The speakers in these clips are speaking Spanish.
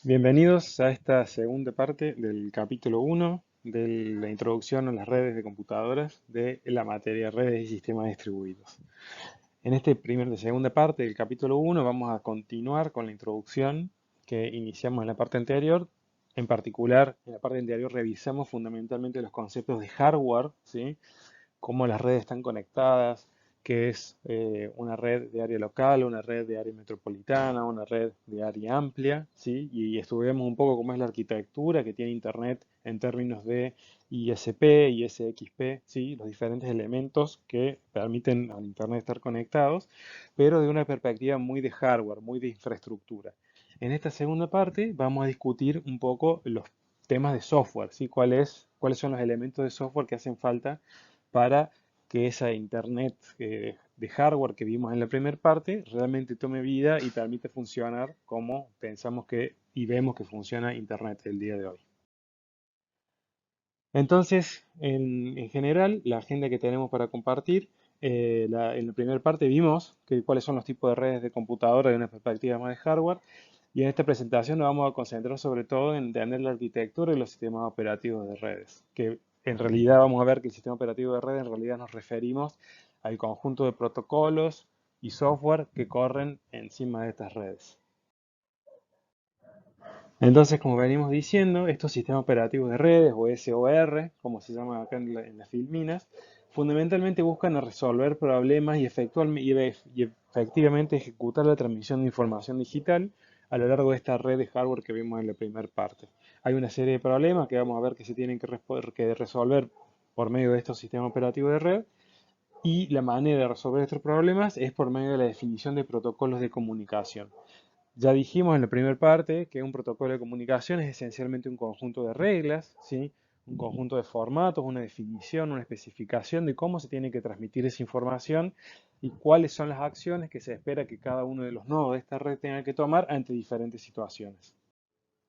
Bienvenidos a esta segunda parte del capítulo 1 de la introducción a las redes de computadoras de la materia redes y sistemas distribuidos. En esta segunda parte del capítulo 1 vamos a continuar con la introducción que iniciamos en la parte anterior. En particular, en la parte anterior revisamos fundamentalmente los conceptos de hardware, ¿sí? Cómo las redes están conectadas, qué es una red de área local, una red de área metropolitana, una red de área amplia, ¿sí? Y estudiamos un poco cómo es la arquitectura que tiene Internet en términos de ISP, ISXP, ¿sí? Los diferentes elementos que permiten al Internet estar conectados, pero de una perspectiva muy de hardware, muy de infraestructura. En esta segunda parte vamos a discutir un poco los temas de software, ¿sí? ¿Cuáles son los elementos de software que hacen falta para que esa Internet de hardware que vimos en la primera parte realmente tome vida y permite funcionar como pensamos que y vemos que funciona Internet el día de hoy. Entonces, en general, la agenda que tenemos para compartir, en la primera parte vimos cuáles son los tipos de redes de computadora de una perspectiva más de hardware, y en esta presentación nos vamos a concentrar sobre todo en entender la arquitectura y los sistemas operativos de redes, que en realidad vamos a ver que el sistema operativo de redes en realidad nos referimos al conjunto de protocolos y software que corren encima de estas redes. Entonces, como venimos diciendo, estos sistemas operativos de redes, o SOR, como se llama acá en las Filminas, fundamentalmente buscan resolver problemas y efectivamente ejecutar la transmisión de información digital a lo largo de esta red de hardware que vimos en la primera parte. Hay una serie de problemas que vamos a ver que se tienen que resolver por medio de estos sistemas operativos de red, y la manera de resolver estos problemas es por medio de la definición de protocolos de comunicación. Ya dijimos en la primera parte que un protocolo de comunicación es esencialmente un conjunto de reglas, ¿sí? Un conjunto de formatos, una definición, una especificación de cómo se tiene que transmitir esa información y cuáles son las acciones que se espera que cada uno de los nodos de esta red tenga que tomar ante diferentes situaciones.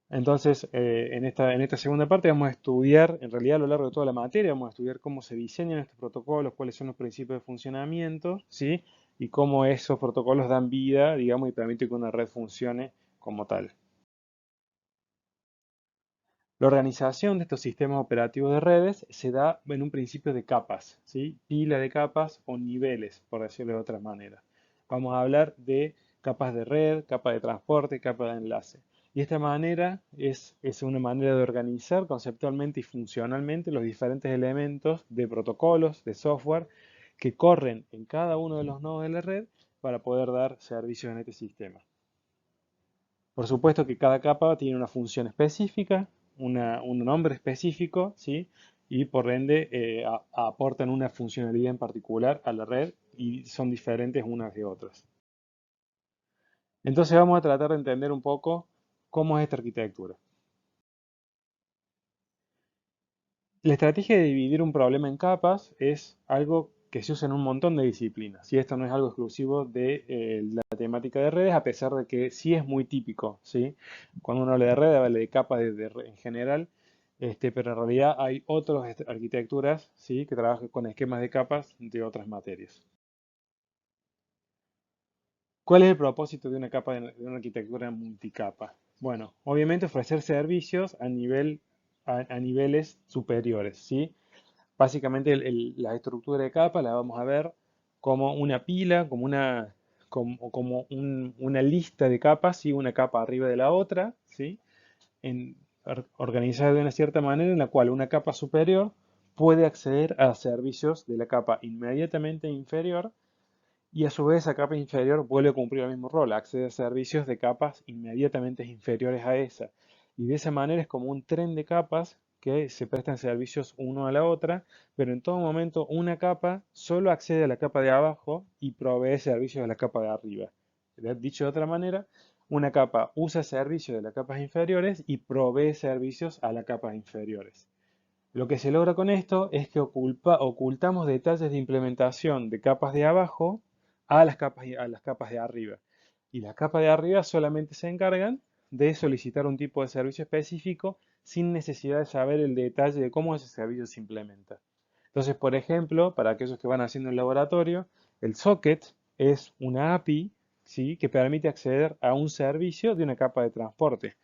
Entonces, en esta segunda parte vamos a estudiar, en realidad a lo largo de toda la materia, vamos a estudiar cómo se diseñan estos protocolos, cuáles son los principios de funcionamiento, ¿sí? Y cómo esos protocolos dan vida, digamos, y permiten que una red funcione como tal. La organización de estos sistemas operativos de redes se da en un principio de capas, ¿sí? Pila de capas o niveles, por decirlo de otra manera. Vamos a hablar de capas de red, capa de transporte, capa de enlace. Y esta manera es una manera de organizar conceptualmente y funcionalmente los diferentes elementos de protocolos, de software, que corren en cada uno de los nodos de la red para poder dar servicios en este sistema. Por supuesto que cada capa tiene una función específica, un nombre específico, ¿sí? Y por ende aportan una funcionalidad en particular a la red y son diferentes unas de otras. Entonces vamos a tratar de entender un poco cómo es esta arquitectura. La estrategia de dividir un problema en capas es algo que se usa en un montón de disciplinas. Y esto no es algo exclusivo de la temática de redes, a pesar de que sí es muy típico, ¿sí? Cuando uno habla de redes, habla de capas de red en general, pero en realidad hay otras arquitecturas, ¿sí? Que trabajan con esquemas de capas de otras materias. ¿Cuál es el propósito de una capa de una arquitectura multicapa? Bueno, obviamente ofrecer servicios a niveles superiores, ¿sí? Básicamente la estructura de capa la vamos a ver como una pila, como una lista de capas, ¿sí? Una capa arriba de la otra, ¿sí? Organizada de una cierta manera en la cual una capa superior puede acceder a servicios de la capa inmediatamente inferior, y a su vez esa capa inferior vuelve a cumplir el mismo rol, accede a servicios de capas inmediatamente inferiores a esa. Y de esa manera es como un tren de capas que se prestan servicios uno a la otra, pero en todo momento una capa solo accede a la capa de abajo y provee servicios a la capa de arriba. Dicho de otra manera, una capa usa servicios de las capas inferiores y provee servicios a las capas inferiores. Lo que se logra con esto es que ocultamos detalles de implementación de capas de abajo a las capas de arriba. Y las capas de arriba solamente se encargan de solicitar un tipo de servicio específico sin necesidad de saber el detalle de cómo ese servicio se implementa. Entonces, por ejemplo, para aquellos que van haciendo el laboratorio, el socket es una API, ¿sí? Que permite acceder a un servicio de una capa de transporte.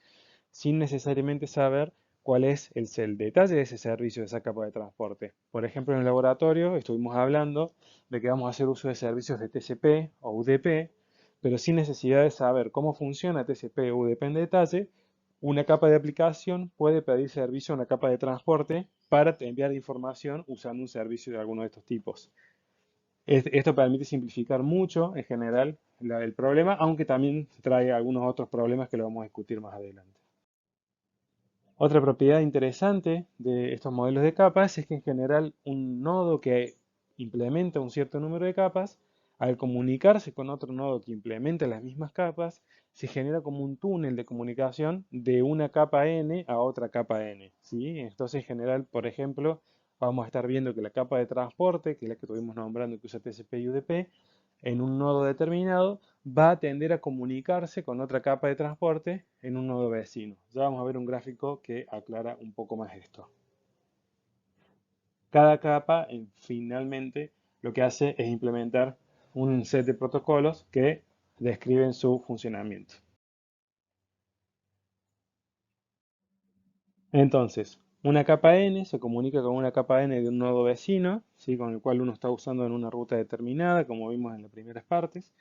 sin necesariamente saber cuál es el detalle de ese servicio, de esa capa de transporte. Por ejemplo, en el laboratorio estuvimos hablando de que vamos a hacer uso de servicios de TCP o UDP, pero sin necesidad de saber cómo funciona TCP o UDP en detalle, una capa de aplicación puede pedir servicio a una capa de transporte para enviar información usando un servicio de alguno de estos tipos. Esto permite simplificar mucho en general el problema, aunque también trae algunos otros problemas que lo vamos a discutir más adelante. Otra propiedad interesante de estos modelos de capas es que en general un nodo que implementa un cierto número de capas, al comunicarse con otro nodo que implementa las mismas capas, se genera como un túnel de comunicación de una capa n a otra capa n, ¿sí? Entonces en general, por ejemplo, vamos a estar viendo que la capa de transporte, que es la que estuvimos nombrando que usa TCP y UDP, en un nodo determinado va a tender a comunicarse con otra capa de transporte en un nodo vecino. Ya vamos a ver un gráfico que aclara un poco más esto. Cada capa finalmente lo que hace es implementar un set de protocolos que describen su funcionamiento. Entonces, una capa N se comunica con una capa N de un nodo vecino, ¿sí? Con el cual uno está usando en una ruta determinada, como vimos en las primeras partes.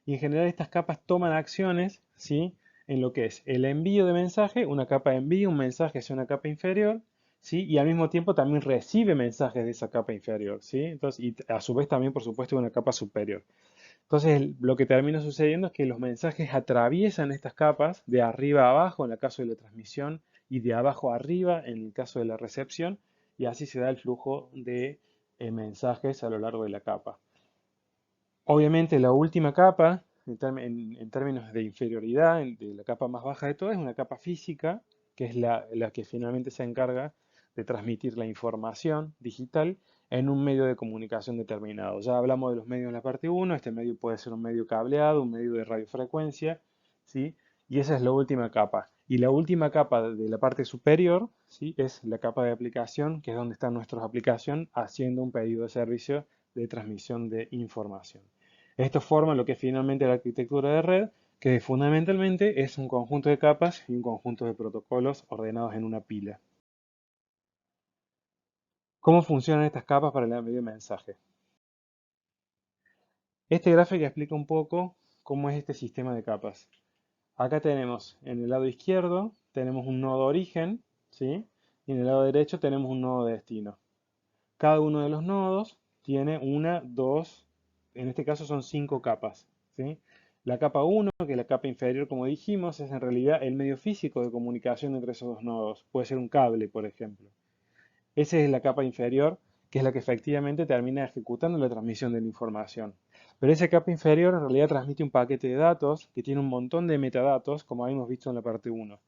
Y en general estas capas toman acciones, ¿sí? En lo que es el envío de mensaje, una capa envía un mensaje hacia una capa inferior, ¿sí? Y al mismo tiempo también recibe mensajes de esa capa inferior, ¿sí? Entonces, y a su vez también, por supuesto, de una capa superior. Entonces, lo que termina sucediendo es que los mensajes atraviesan estas capas de arriba a abajo en el caso de la transmisión y de abajo a arriba en el caso de la recepción, y así se da el flujo de mensajes a lo largo de la capa. Obviamente la última capa, en términos de inferioridad, de la capa más baja de todas, es una capa física, que es la que finalmente se encarga de transmitir la información digital en un medio de comunicación determinado. Ya hablamos de los medios en la parte 1, este medio puede ser un medio cableado, un medio de radiofrecuencia, ¿sí? Y esa es la última capa. Y la última capa de la parte superior, ¿sí? Es la capa de aplicación, que es donde está nuestra aplicación haciendo un pedido de servicio de transmisión de información. Esto forma lo que es finalmente la arquitectura de red, que fundamentalmente es un conjunto de capas y un conjunto de protocolos ordenados en una pila. ¿Cómo funcionan estas capas para el envío de mensaje? Este gráfico explica un poco cómo es este sistema de capas. Acá tenemos en el lado izquierdo tenemos un nodo origen, ¿sí? Y en el lado derecho tenemos un nodo destino. Cada uno de los nodos tiene una, dos, en este caso son 5 capas, ¿sí? La capa 1, que es la capa inferior, como dijimos, es en realidad el medio físico de comunicación entre esos dos nodos. Puede ser un cable, por ejemplo. Esa es la capa inferior, que es la que efectivamente termina ejecutando la transmisión de la información. Pero esa capa inferior en realidad transmite un paquete de datos que tiene un montón de metadatos, como habíamos visto en la parte 1.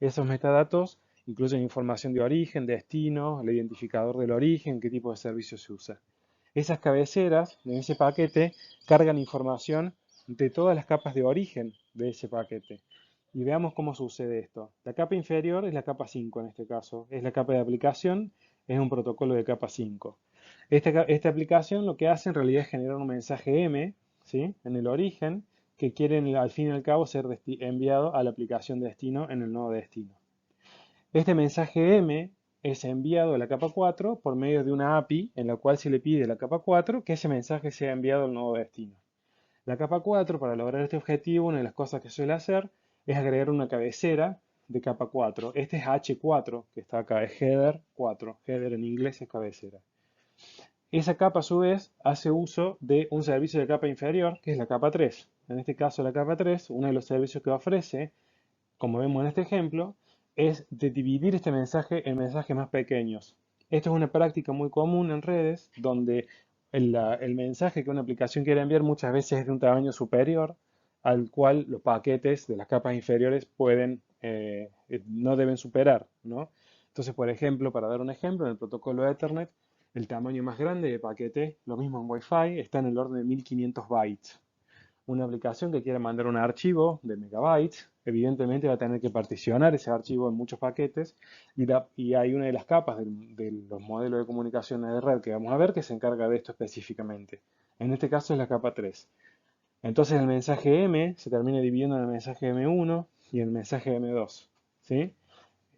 Esos metadatos incluyen información de origen, destino, el identificador del origen, qué tipo de servicio se usa. Esas cabeceras de ese paquete cargan información de todas las capas de origen de ese paquete. Y veamos cómo sucede esto. La capa inferior es la capa 5 en este caso, es la capa de aplicación, es un protocolo de capa 5. Esta aplicación lo que hace en realidad es generar un mensaje M, ¿sí? En el origen, que quiere al fin y al cabo ser enviado a la aplicación de destino en el nodo destino. Este mensaje M es enviado a la capa 4 por medio de una API en la cual se le pide a la capa 4 que ese mensaje sea enviado al nodo destino. La capa 4, para lograr este objetivo, una de las cosas que suele hacer es agregar una cabecera de capa 4. Este es H4, que está acá, es header 4. Header en inglés es cabecera. Esa capa, a su vez, hace uso de un servicio de capa inferior, que es la capa 3. En este caso, la capa 3, uno de los servicios que ofrece, como vemos en este ejemplo, es de dividir este mensaje en mensajes más pequeños. Esto es una práctica muy común en redes, donde el mensaje que una aplicación quiere enviar muchas veces es de un tamaño superior al cual los paquetes de las capas inferiores no deben superar, ¿no? Entonces, por ejemplo, para dar un ejemplo, en el protocolo Ethernet, el tamaño más grande de paquete, lo mismo en Wi-Fi, está en el orden de 1500 bytes. Una aplicación que quiera mandar un archivo de megabytes, evidentemente va a tener que particionar ese archivo en muchos paquetes y hay una de las capas de los modelos de comunicación de red que vamos a ver que se encarga de esto específicamente. En este caso es la capa 3. Entonces el mensaje M se termina dividiendo en el mensaje M1 y el mensaje M2. ¿sí?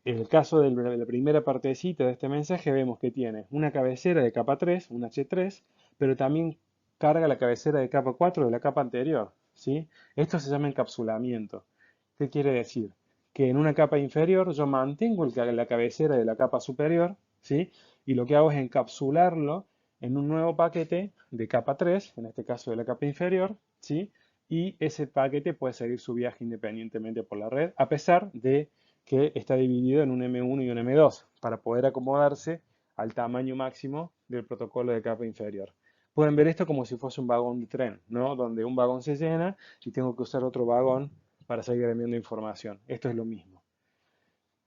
En el caso de la primera partecita de este mensaje vemos que tiene una cabecera de capa 3, un H3, pero también carga la cabecera de capa 4 de la capa anterior, ¿sí? Esto se llama encapsulamiento. ¿Qué quiere decir? Que en una capa inferior yo mantengo la cabecera de la capa superior, ¿sí? Y lo que hago es encapsularlo en un nuevo paquete de capa 3, en este caso de la capa inferior, ¿sí? Y ese paquete puede seguir su viaje independientemente por la red, a pesar de que está dividido en un M1 y un M2 para poder acomodarse al tamaño máximo del protocolo de capa inferior. Pueden ver esto como si fuese un vagón de tren, ¿no? Donde un vagón se llena y tengo que usar otro vagón para seguir enviando información. Esto es lo mismo.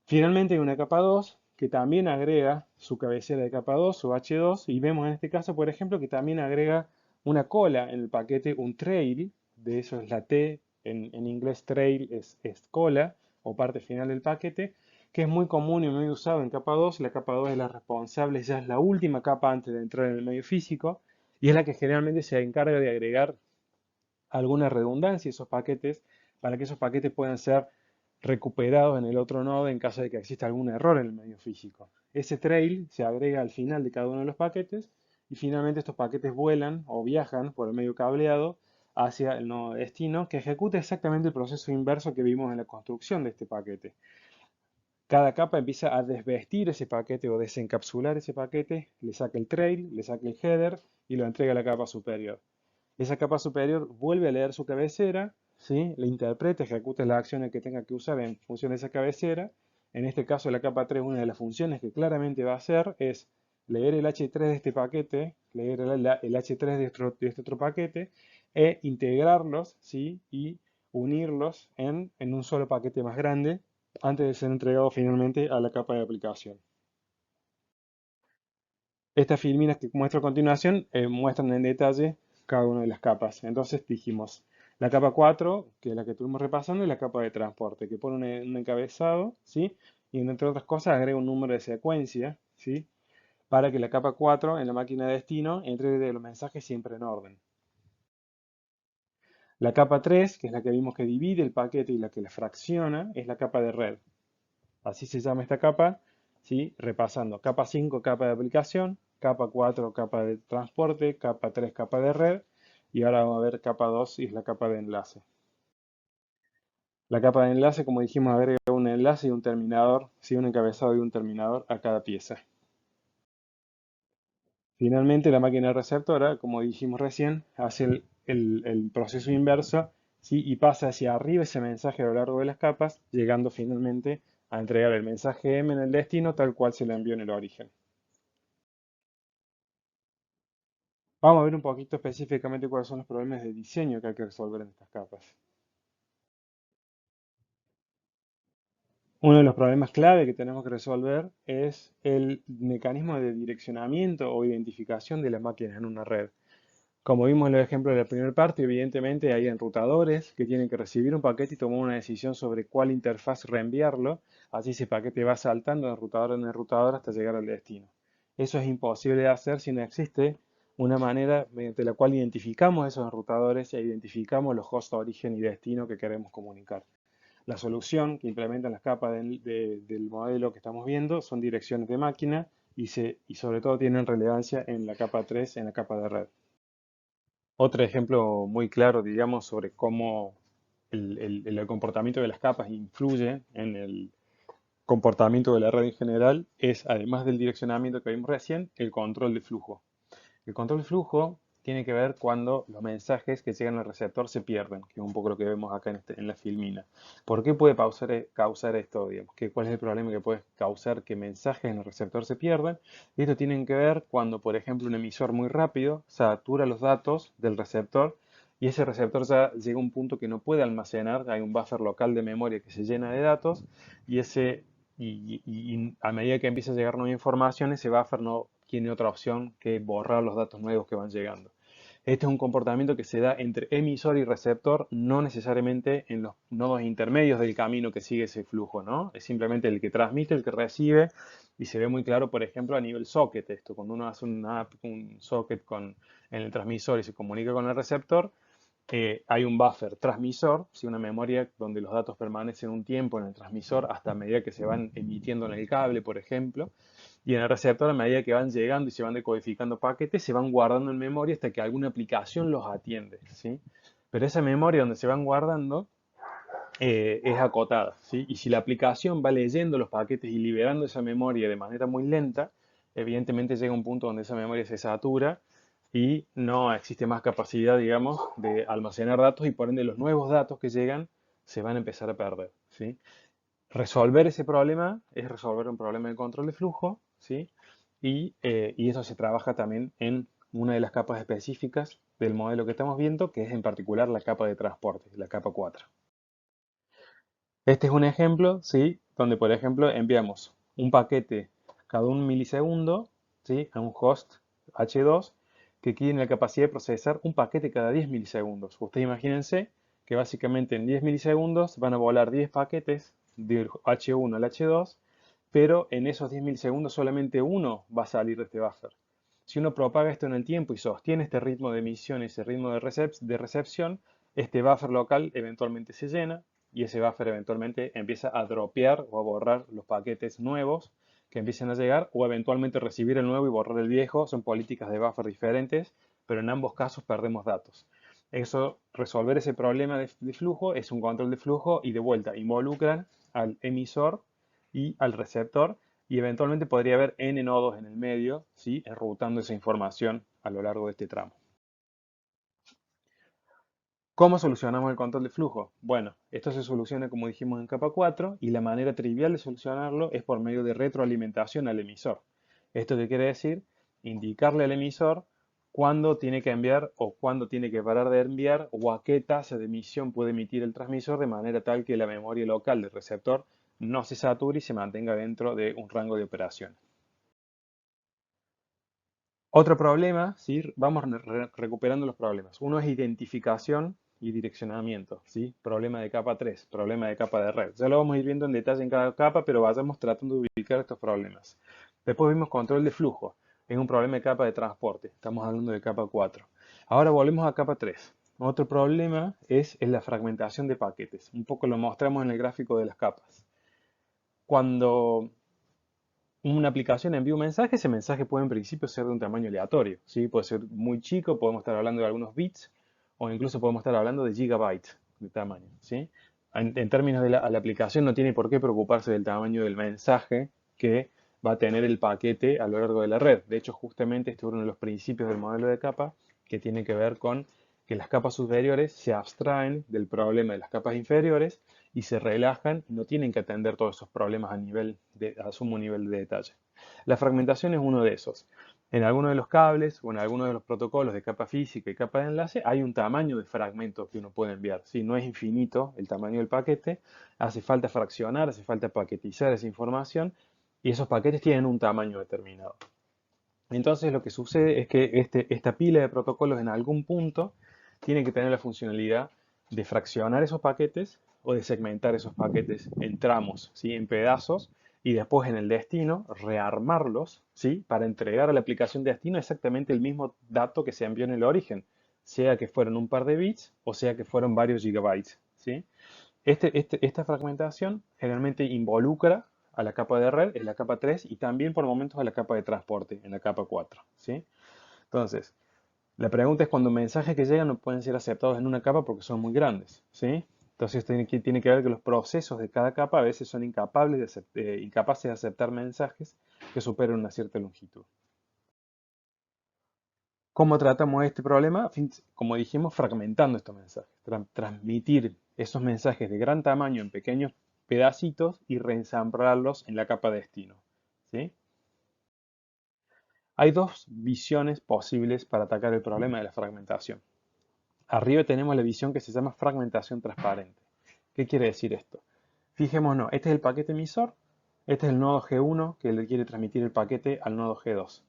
Finalmente hay una capa 2 que también agrega su cabecera de capa 2, su H2, y vemos en este caso, por ejemplo, que también agrega una cola en el paquete, un trail, de eso es la T, en inglés trail es cola o parte final del paquete, que es muy común y muy usado en capa 2. La capa 2 es la responsable, ya es la última capa antes de entrar en el medio físico, y es la que generalmente se encarga de agregar alguna redundancia a esos paquetes para que esos paquetes puedan ser recuperados en el otro nodo en caso de que exista algún error en el medio físico. Ese trail se agrega al final de cada uno de los paquetes y finalmente estos paquetes vuelan o viajan por el medio cableado hacia el nodo de destino que ejecuta exactamente el proceso inverso que vimos en la construcción de este paquete. Cada capa empieza a desvestir ese paquete o desencapsular ese paquete, le saca el trail, le saca el header y lo entrega a la capa superior. Esa capa superior vuelve a leer su cabecera, ¿sí? Le interpreta, ejecuta las acciones que tenga que usar en función de esa cabecera. En este caso, la capa 3, una de las funciones que claramente va a hacer es leer el H3 de este paquete, leer el H3 de este otro paquete, e integrarlos, ¿sí? Y unirlos en un solo paquete más grande antes de ser entregado finalmente a la capa de aplicación. Estas filminas que muestro a continuación muestran en detalle cada una de las capas. Entonces dijimos la capa 4, que es la que estuvimos repasando, y la capa de transporte, que pone un encabezado, ¿sí? Y entre otras cosas agrega un número de secuencia, ¿sí? Para que la capa 4 en la máquina de destino entregue los mensajes siempre en orden. La capa 3, que es la que vimos que divide el paquete y la que la fracciona, es la capa de red. Así se llama esta capa, ¿sí? Repasando. Capa 5, capa de aplicación. Capa 4, capa de transporte. Capa 3, capa de red. Y ahora vamos a ver capa 2 y es la capa de enlace. La capa de enlace, como dijimos, agrega un enlace y un terminador, ¿sí? Un encabezado y un terminador a cada pieza. Finalmente, la máquina receptora, como dijimos recién, hace el proceso inverso, ¿sí? Y pasa hacia arriba ese mensaje a lo largo de las capas, llegando finalmente a entregar el mensaje M en el destino tal cual se lo envió en el origen. Vamos a ver un poquito específicamente cuáles son los problemas de diseño que hay que resolver en estas capas. Uno de los problemas clave que tenemos que resolver es el mecanismo de direccionamiento o identificación de las máquinas en una red. Como vimos en el ejemplo de la primera parte, evidentemente hay enrutadores que tienen que recibir un paquete y tomar una decisión sobre cuál interfaz reenviarlo. Así ese paquete va saltando de enrutador en enrutador hasta llegar al destino. Eso es imposible de hacer si no existe una manera mediante la cual identificamos esos enrutadores e identificamos los hosts de origen y destino que queremos comunicar. La solución que implementan las capas del modelo que estamos viendo son direcciones de máquina y sobre todo tienen relevancia en la capa 3, en la capa de red. Otro ejemplo muy claro, digamos, sobre cómo el comportamiento de las capas influye en el comportamiento de la red en general es, además del direccionamiento que vimos recién, el control de flujo. El control de flujo tiene que ver cuando los mensajes que llegan al receptor se pierden, que es un poco lo que vemos acá en la filmina. ¿Por qué puede causar esto? Digamos? ¿Cuál es el problema que puede causar que mensajes en el receptor se pierdan? Esto tiene que ver cuando, por ejemplo, un emisor muy rápido satura los datos del receptor y ese receptor ya llega a un punto que no puede almacenar, hay un buffer local de memoria que se llena de datos y a medida que empieza a llegar nueva información, ese buffer no tiene otra opción que borrar los datos nuevos que van llegando. Este es un comportamiento que se da entre emisor y receptor, no necesariamente en los nodos intermedios del camino que sigue ese flujo, ¿no? Es simplemente el que transmite, el que recibe, y se ve muy claro, por ejemplo, a nivel socket esto, cuando uno hace un socket en el transmisor y se comunica con el receptor, hay un buffer transmisor, ¿sí? Una memoria donde los datos permanecen un tiempo en el transmisor hasta medida que se van emitiendo en el cable, por ejemplo. Y en el receptor, a medida que van llegando y se van decodificando paquetes, se van guardando en memoria hasta que alguna aplicación los atiende, ¿sí? Pero esa memoria donde se van guardando es acotada, ¿sí? Y si la aplicación va leyendo los paquetes y liberando esa memoria de manera muy lenta, evidentemente llega un punto donde esa memoria se satura y no existe más capacidad, digamos, de almacenar datos y por ende los nuevos datos que llegan se van a empezar a perder, ¿sí? Resolver ese problema es resolver un problema de control de flujo, ¿sí? Y eso se trabaja también en una de las capas específicas del modelo que estamos viendo, que es en particular la capa de transporte, la capa 4. Este es un ejemplo, ¿sí? Donde, por ejemplo, enviamos un paquete cada un milisegundo, ¿sí? A un host H2 que tiene la capacidad de procesar un paquete cada 10 milisegundos. Ustedes imagínense que básicamente en 10 milisegundos van a volar 10 paquetes del H1 al H2, pero en esos 10 milisegundos solamente uno va a salir de este buffer. Si uno propaga esto en el tiempo y sostiene este ritmo de emisión y ese ritmo de recepción, este buffer local eventualmente se llena y ese buffer eventualmente empieza a dropear o a borrar los paquetes nuevos que empiecen a llegar o eventualmente recibir el nuevo y borrar el viejo. Son políticas de buffer diferentes, pero en ambos casos perdemos datos. Resolver ese problema de flujo es un control de flujo y de vuelta involucra al emisor y al receptor y eventualmente podría haber n nodos en el medio, ¿sí? Enrutando esa información a lo largo de este tramo. ¿Cómo solucionamos el control de flujo? Bueno, esto se soluciona como dijimos en capa 4 y la manera trivial de solucionarlo es por medio de retroalimentación al emisor. ¿Esto qué quiere decir? Indicarle al emisor cuándo tiene que enviar o cuándo tiene que parar de enviar o a qué tasa de emisión puede emitir el transmisor de manera tal que la memoria local del receptor no se sature y se mantenga dentro de un rango de operaciones. Otro problema, ¿sí? Vamos recuperando los problemas. Uno es identificación y direccionamiento, ¿sí? Problema de capa 3, problema de capa de red. Ya lo vamos a ir viendo en detalle en cada capa, pero vayamos tratando de ubicar estos problemas. Después vimos control de flujo, es un problema de capa de transporte, estamos hablando de capa 4. Ahora volvemos a capa 3. Otro problema es la fragmentación de paquetes. Un poco lo mostramos en el gráfico de las capas. Cuando una aplicación envía un mensaje, ese mensaje puede en principio ser de un tamaño aleatorio, ¿sí? Puede ser muy chico, podemos estar hablando de algunos bits o incluso podemos estar hablando de gigabytes de tamaño, ¿sí? En términos de la aplicación no tiene por qué preocuparse del tamaño del mensaje que va a tener el paquete a lo largo de la red. De hecho, justamente este es uno de los principios del modelo de capa que tiene que ver con que las capas superiores se abstraen del problema de las capas inferiores y se relajan y no tienen que atender todos esos problemas a sumo nivel de detalle. La fragmentación es uno de esos. En alguno de los cables o en alguno de los protocolos de capa física y capa de enlace hay un tamaño de fragmento que uno puede enviar. ¿Sí? No es infinito el tamaño del paquete, hace falta fraccionar, hace falta paquetizar esa información y esos paquetes tienen un tamaño determinado. Entonces lo que sucede es que esta pila de protocolos en algún punto tiene que tener la funcionalidad de fraccionar esos paquetes o de segmentar esos paquetes en tramos, ¿sí? En pedazos, y después en el destino rearmarlos, ¿sí? Para entregar a la aplicación destino exactamente el mismo dato que se envió en el origen, sea que fueron un par de bits o sea que fueron varios gigabytes, ¿sí? Esta fragmentación generalmente involucra a la capa de red, en la capa 3, y también por momentos a la capa de transporte, en la capa 4, ¿sí? Entonces, la pregunta es cuando mensajes que llegan no pueden ser aceptados en una capa porque son muy grandes, ¿sí? Entonces tiene que ver que los procesos de cada capa a veces son incapaces de aceptar mensajes que superen una cierta longitud. ¿Cómo tratamos este problema? Como dijimos, fragmentando estos mensajes. Transmitir esos mensajes de gran tamaño en pequeños pedacitos y reensamblarlos en la capa destino, ¿sí? Hay dos visiones posibles para atacar el problema de la fragmentación. Arriba tenemos la visión que se llama fragmentación transparente. ¿Qué quiere decir esto? Fijémonos, este es el paquete emisor, este es el nodo G1 que le quiere transmitir el paquete al nodo G2.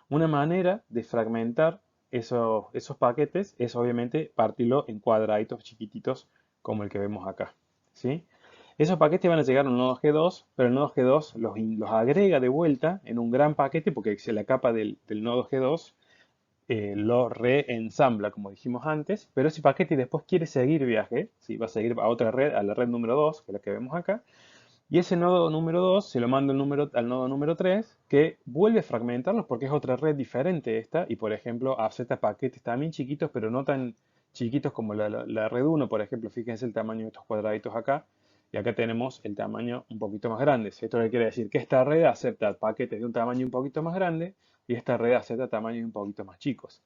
Una manera de fragmentar esos paquetes es obviamente partirlo en cuadraditos chiquititos como el que vemos acá, ¿sí? Esos paquetes van a llegar al nodo G2, pero el nodo G2 los agrega de vuelta en un gran paquete porque la capa del nodo G2 lo reensambla, como dijimos antes, pero ese paquete después quiere seguir viaje, ¿sí? Va a seguir a otra red, a la red número 2, que es la que vemos acá, y ese nodo número 2 se lo manda al nodo número 3, que vuelve a fragmentarlos porque es otra red diferente esta, y por ejemplo acepta paquetes también chiquitos, pero no tan chiquitos como la red uno. Por ejemplo, fíjense el tamaño de estos cuadraditos acá, y acá tenemos el tamaño un poquito más grande. Esto quiere decir que esta red acepta paquetes de un tamaño un poquito más grande, y esta red acepta tamaños un poquito más chicos.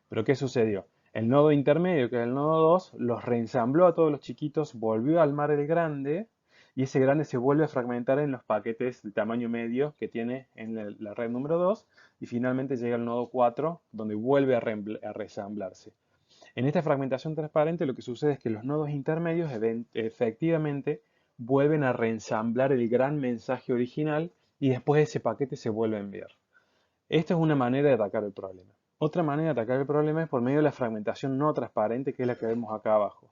Pero ¿qué sucedió? El nodo intermedio, que es el nodo 2, los reensambló a todos los chiquitos, volvió a armar el grande, y ese grande se vuelve a fragmentar en los paquetes de tamaño medio que tiene en la red número 2, y finalmente llega al nodo 4, donde vuelve a resamblarse. En esta fragmentación transparente lo que sucede es que los nodos intermedios efectivamente vuelven a reensamblar el gran mensaje original, y después ese paquete se vuelve a enviar. Esta es una manera de atacar el problema. Otra manera de atacar el problema es por medio de la fragmentación no transparente, que es la que vemos acá abajo.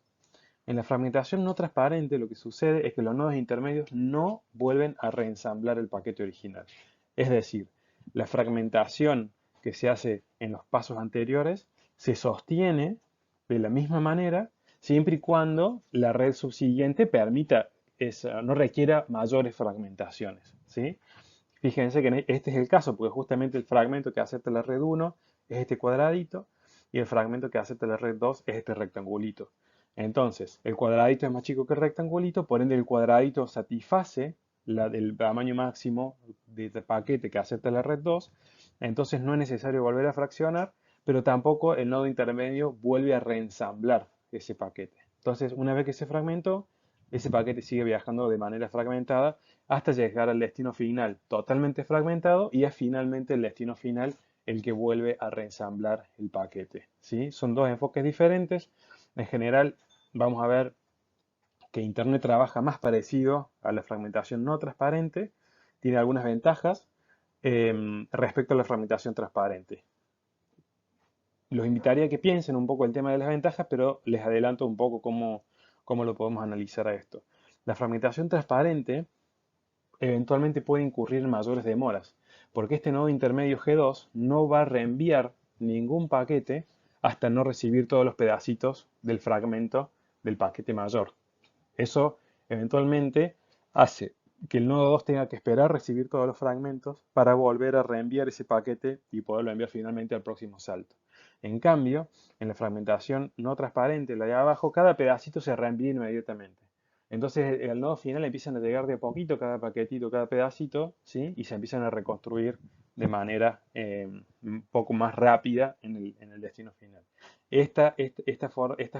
En la fragmentación no transparente lo que sucede es que los nodos intermedios no vuelven a reensamblar el paquete original. Es decir, la fragmentación que se hace en los pasos anteriores se sostiene de la misma manera siempre y cuando la red subsiguiente permita no requiera mayores fragmentaciones, ¿sí? Fíjense que este es el caso, porque justamente el fragmento que acepta la red 1 es este cuadradito, y el fragmento que acepta la red 2 es este rectangulito. Entonces, el cuadradito es más chico que el rectangulito, por ende el cuadradito satisface el tamaño máximo de paquete que acepta la red 2, entonces no es necesario volver a fraccionar, pero tampoco el nodo intermedio vuelve a reensamblar ese paquete. Entonces, una vez que se fragmentó, ese paquete sigue viajando de manera fragmentada hasta llegar al destino final totalmente fragmentado, y es finalmente el destino final el que vuelve a reensamblar el paquete, ¿sí? Son dos enfoques diferentes. En general, vamos a ver que Internet trabaja más parecido a la fragmentación no transparente, tiene algunas ventajas respecto a la fragmentación transparente. Los invitaría a que piensen un poco el tema de las ventajas, pero les adelanto un poco cómo lo podemos analizar a esto. La fragmentación transparente eventualmente puede incurrir en mayores demoras, porque este nodo intermedio G2 no va a reenviar ningún paquete hasta no recibir todos los pedacitos del fragmento del paquete mayor. Eso eventualmente hace que el nodo 2 tenga que esperar recibir todos los fragmentos para volver a reenviar ese paquete y poderlo enviar finalmente al próximo salto. En cambio, en la fragmentación no transparente, la de abajo, cada pedacito se reenvía inmediatamente. Entonces, al nodo final empiezan a llegar de a poquito cada paquetito, cada pedacito, ¿sí? Y se empiezan a reconstruir de manera un poco más rápida en el destino final. Esta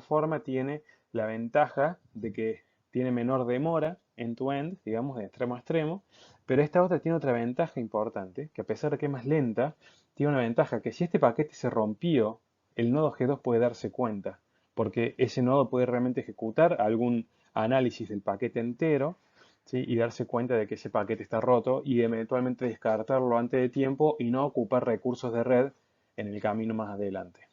forma tiene la ventaja de que tiene menor demora end-to-end, digamos, de extremo a extremo, pero esta otra tiene otra ventaja importante, que a pesar de que es más lenta, tiene una ventaja que si este paquete se rompió, el nodo G2 puede darse cuenta, porque ese nodo puede realmente ejecutar algún análisis del paquete entero, ¿sí? Y darse cuenta de que ese paquete está roto y eventualmente descartarlo antes de tiempo y no ocupar recursos de red en el camino más adelante.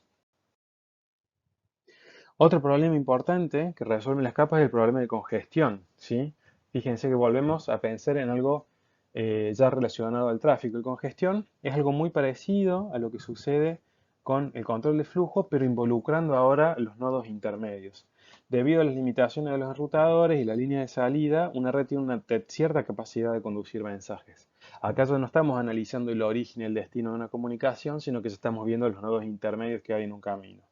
Otro problema importante que resuelven las capas es el problema de congestión, ¿sí? Fíjense que volvemos a pensar en algo ya relacionado al tráfico. Y congestión es algo muy parecido a lo que sucede con el control de flujo, pero involucrando ahora los nodos intermedios. Debido a las limitaciones de los enrutadores y la línea de salida, una red tiene una cierta capacidad de conducir mensajes. Acá ya no estamos analizando el origen y el destino de una comunicación, sino que ya estamos viendo los nodos intermedios que hay en un camino,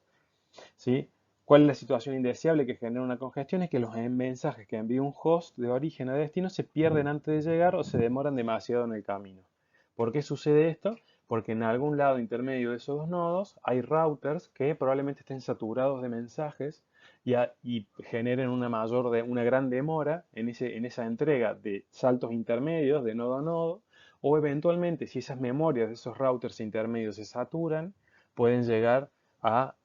¿sí? ¿Cuál es la situación indeseable que genera una congestión? Es que los mensajes que envía un host de origen a destino se pierden antes de llegar o se demoran demasiado en el camino. ¿Por qué sucede esto? Porque en algún lado intermedio de esos dos nodos hay routers que probablemente estén saturados de mensajes y generen una gran demora en esa entrega de saltos intermedios de nodo a nodo, o eventualmente si esas memorias de esos routers intermedios se saturan, pueden llegar a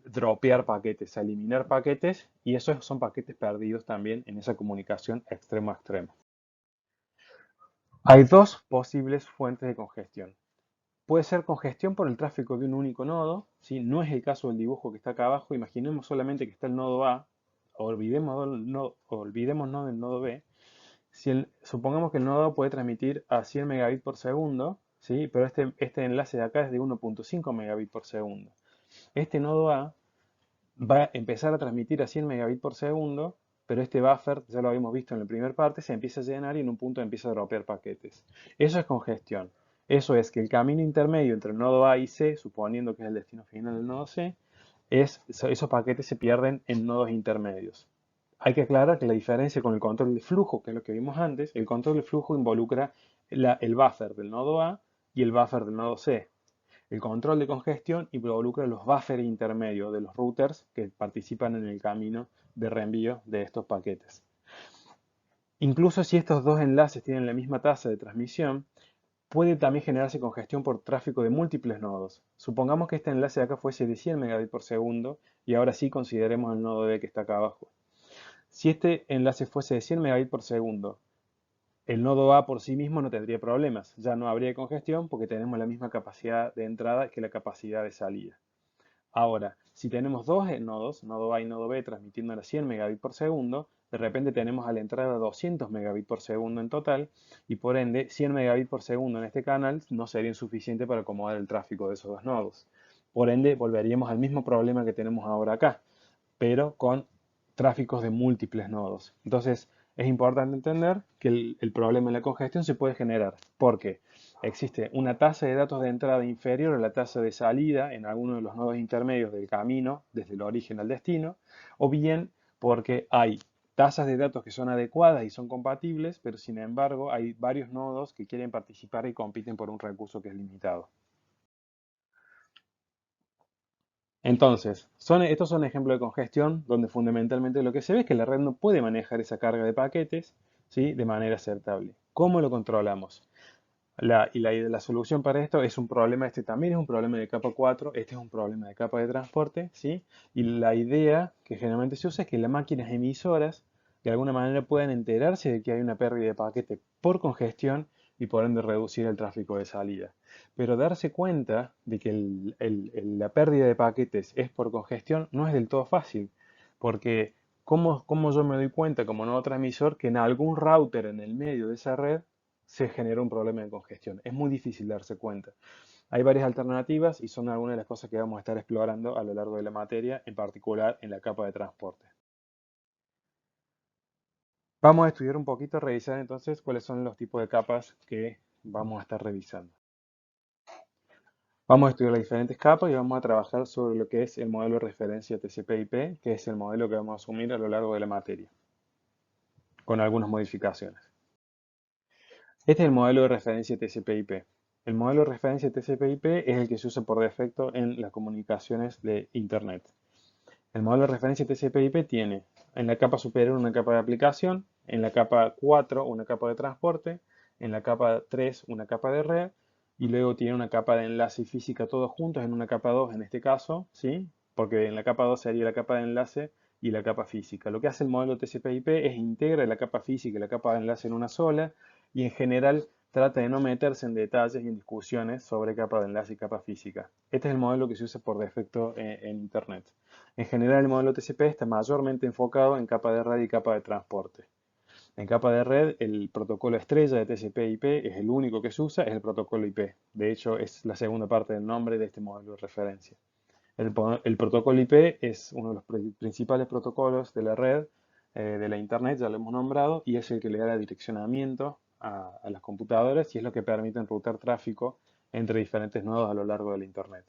dropear paquetes, a eliminar paquetes, y esos son paquetes perdidos también en esa comunicación extremo a extremo. Hay dos posibles fuentes de congestión. Puede ser congestión por el tráfico de un único nodo, ¿sí? No es el caso del dibujo que está acá abajo. Imaginemos solamente que está el nodo A, olvidémonos del nodo B. Supongamos que el nodo puede transmitir a 100 megabits por segundo, ¿sí? Pero este enlace de acá es de 1.5 megabits por segundo. Este nodo A va a empezar a transmitir a 100 megabits por segundo, pero este buffer, ya lo habíamos visto en la primera parte, se empieza a llenar y en un punto empieza a dropear paquetes. Eso es congestión. Eso es que el camino intermedio entre el nodo A y C, suponiendo que es el destino final del nodo C, esos paquetes se pierden en nodos intermedios. Hay que aclarar que la diferencia con el control de flujo, que es lo que vimos antes, el control de flujo involucra el buffer del nodo A y el buffer del nodo C. El control de congestión involucra los buffers intermedios de los routers que participan en el camino de reenvío de estos paquetes. Incluso si estos dos enlaces tienen la misma tasa de transmisión, puede también generarse congestión por tráfico de múltiples nodos. Supongamos que este enlace de acá fuese de 100 megabits por segundo y ahora sí consideremos el nodo D que está acá abajo. Si este enlace fuese de 100 megabits por segundo, el nodo A por sí mismo no tendría problemas, ya no habría congestión porque tenemos la misma capacidad de entrada que la capacidad de salida. Ahora, si tenemos dos nodos, nodo A y nodo B, transmitiendo a 100 megabits por segundo, de repente tenemos a la entrada 200 megabits por segundo en total, y por ende 100 megabits por segundo en este canal no sería suficiente para acomodar el tráfico de esos dos nodos. Por ende, volveríamos al mismo problema que tenemos ahora acá, pero con tráficos de múltiples nodos. Entonces, es importante entender que el problema en la congestión se puede generar porque existe una tasa de datos de entrada inferior a la tasa de salida en alguno de los nodos intermedios del camino, desde el origen al destino, o bien porque hay tasas de datos que son adecuadas y son compatibles, pero sin embargo hay varios nodos que quieren participar y compiten por un recurso que es limitado. Entonces, estos son ejemplos de congestión donde fundamentalmente lo que se ve es que la red no puede manejar esa carga de paquetes, ¿sí?, de manera aceptable. ¿Cómo lo controlamos? La solución para esto es un problema, este también es un problema de capa 4, este es un problema de capa de transporte, ¿sí? Y la idea que generalmente se usa es que las máquinas emisoras de alguna manera puedan enterarse de que hay una pérdida de paquete por congestión y por ende reducir el tráfico de salida. Pero darse cuenta de que la pérdida de paquetes es por congestión no es del todo fácil, porque ¿cómo yo me doy cuenta como nuevo transmisor que en algún router en el medio de esa red se genera un problema de congestión? Es muy difícil darse cuenta. Hay varias alternativas y son algunas de las cosas que vamos a estar explorando a lo largo de la materia, en particular en la capa de transporte. Vamos a estudiar un poquito, revisar entonces cuáles son los tipos de capas que vamos a estar revisando. Vamos a estudiar las diferentes capas y vamos a trabajar sobre lo que es el modelo de referencia TCP/IP, que es el modelo que vamos a asumir a lo largo de la materia, con algunas modificaciones. Este es el modelo de referencia TCP/IP. El modelo de referencia TCP/IP es el que se usa por defecto en las comunicaciones de Internet. El modelo de referencia TCP/IP tiene en la capa superior una capa de aplicación, en la capa 4 una capa de transporte, en la capa 3 una capa de red y luego tiene una capa de enlace y física todos juntos en una capa 2 en este caso, ¿sí? Porque en la capa 2 sería la capa de enlace y la capa física. Lo que hace el modelo TCP/IP es integra la capa física y la capa de enlace en una sola y en general trata de no meterse en detalles y en discusiones sobre capa de enlace y capa física. Este es el modelo que se usa por defecto en Internet. En general, el modelo TCP está mayormente enfocado en capa de red y capa de transporte. En capa de red, el protocolo estrella de TCP/IP es el único que se usa, es el protocolo IP. De hecho, es la segunda parte del nombre de este modelo de referencia. El protocolo IP es uno de los principales protocolos de la red, de la Internet, ya lo hemos nombrado, y es el que le da el direccionamiento a las computadoras y es lo que permite enrutar tráfico entre diferentes nodos a lo largo de la Internet.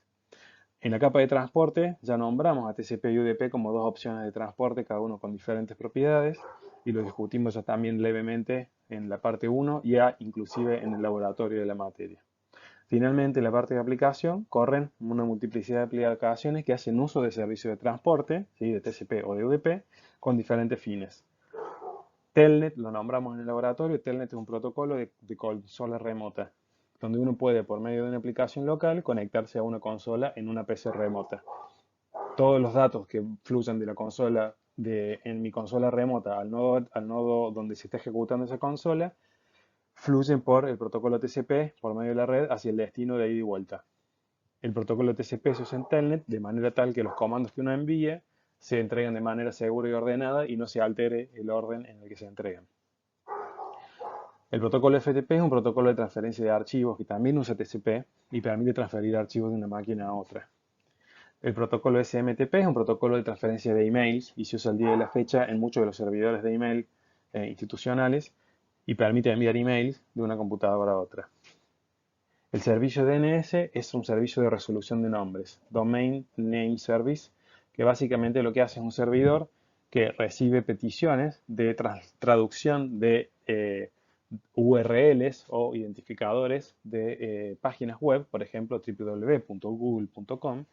En la capa de transporte ya nombramos a TCP y UDP como dos opciones de transporte, cada uno con diferentes propiedades, y lo discutimos ya también levemente en la parte 1 y inclusive en el laboratorio de la materia. Finalmente, en la parte de aplicación corren una multiplicidad de aplicaciones que hacen uso de servicios de transporte, ¿sí?, de TCP o de UDP, con diferentes fines. Telnet lo nombramos en el laboratorio. Telnet es un protocolo de consola remota, donde uno puede, por medio de una aplicación local, conectarse a una consola en una PC remota. Todos los datos que fluyen de la consola, en mi consola remota al nodo donde se está ejecutando esa consola, fluyen por el protocolo TCP, por medio de la red, hacia el destino de ida y vuelta. El protocolo TCP se usa en Telnet de manera tal que los comandos que uno envíe se entregan de manera segura y ordenada y no se altere el orden en el que se entregan. El protocolo FTP es un protocolo de transferencia de archivos que también usa TCP y permite transferir archivos de una máquina a otra. El protocolo SMTP es un protocolo de transferencia de emails y se usa el día de la fecha en muchos de los servidores de email institucionales y permite enviar emails de una computadora a otra. El servicio DNS es un servicio de resolución de nombres, Domain Name Service, que básicamente lo que hace es un servidor que recibe peticiones de traducción de URLs o identificadores de páginas web, por ejemplo www.google.com,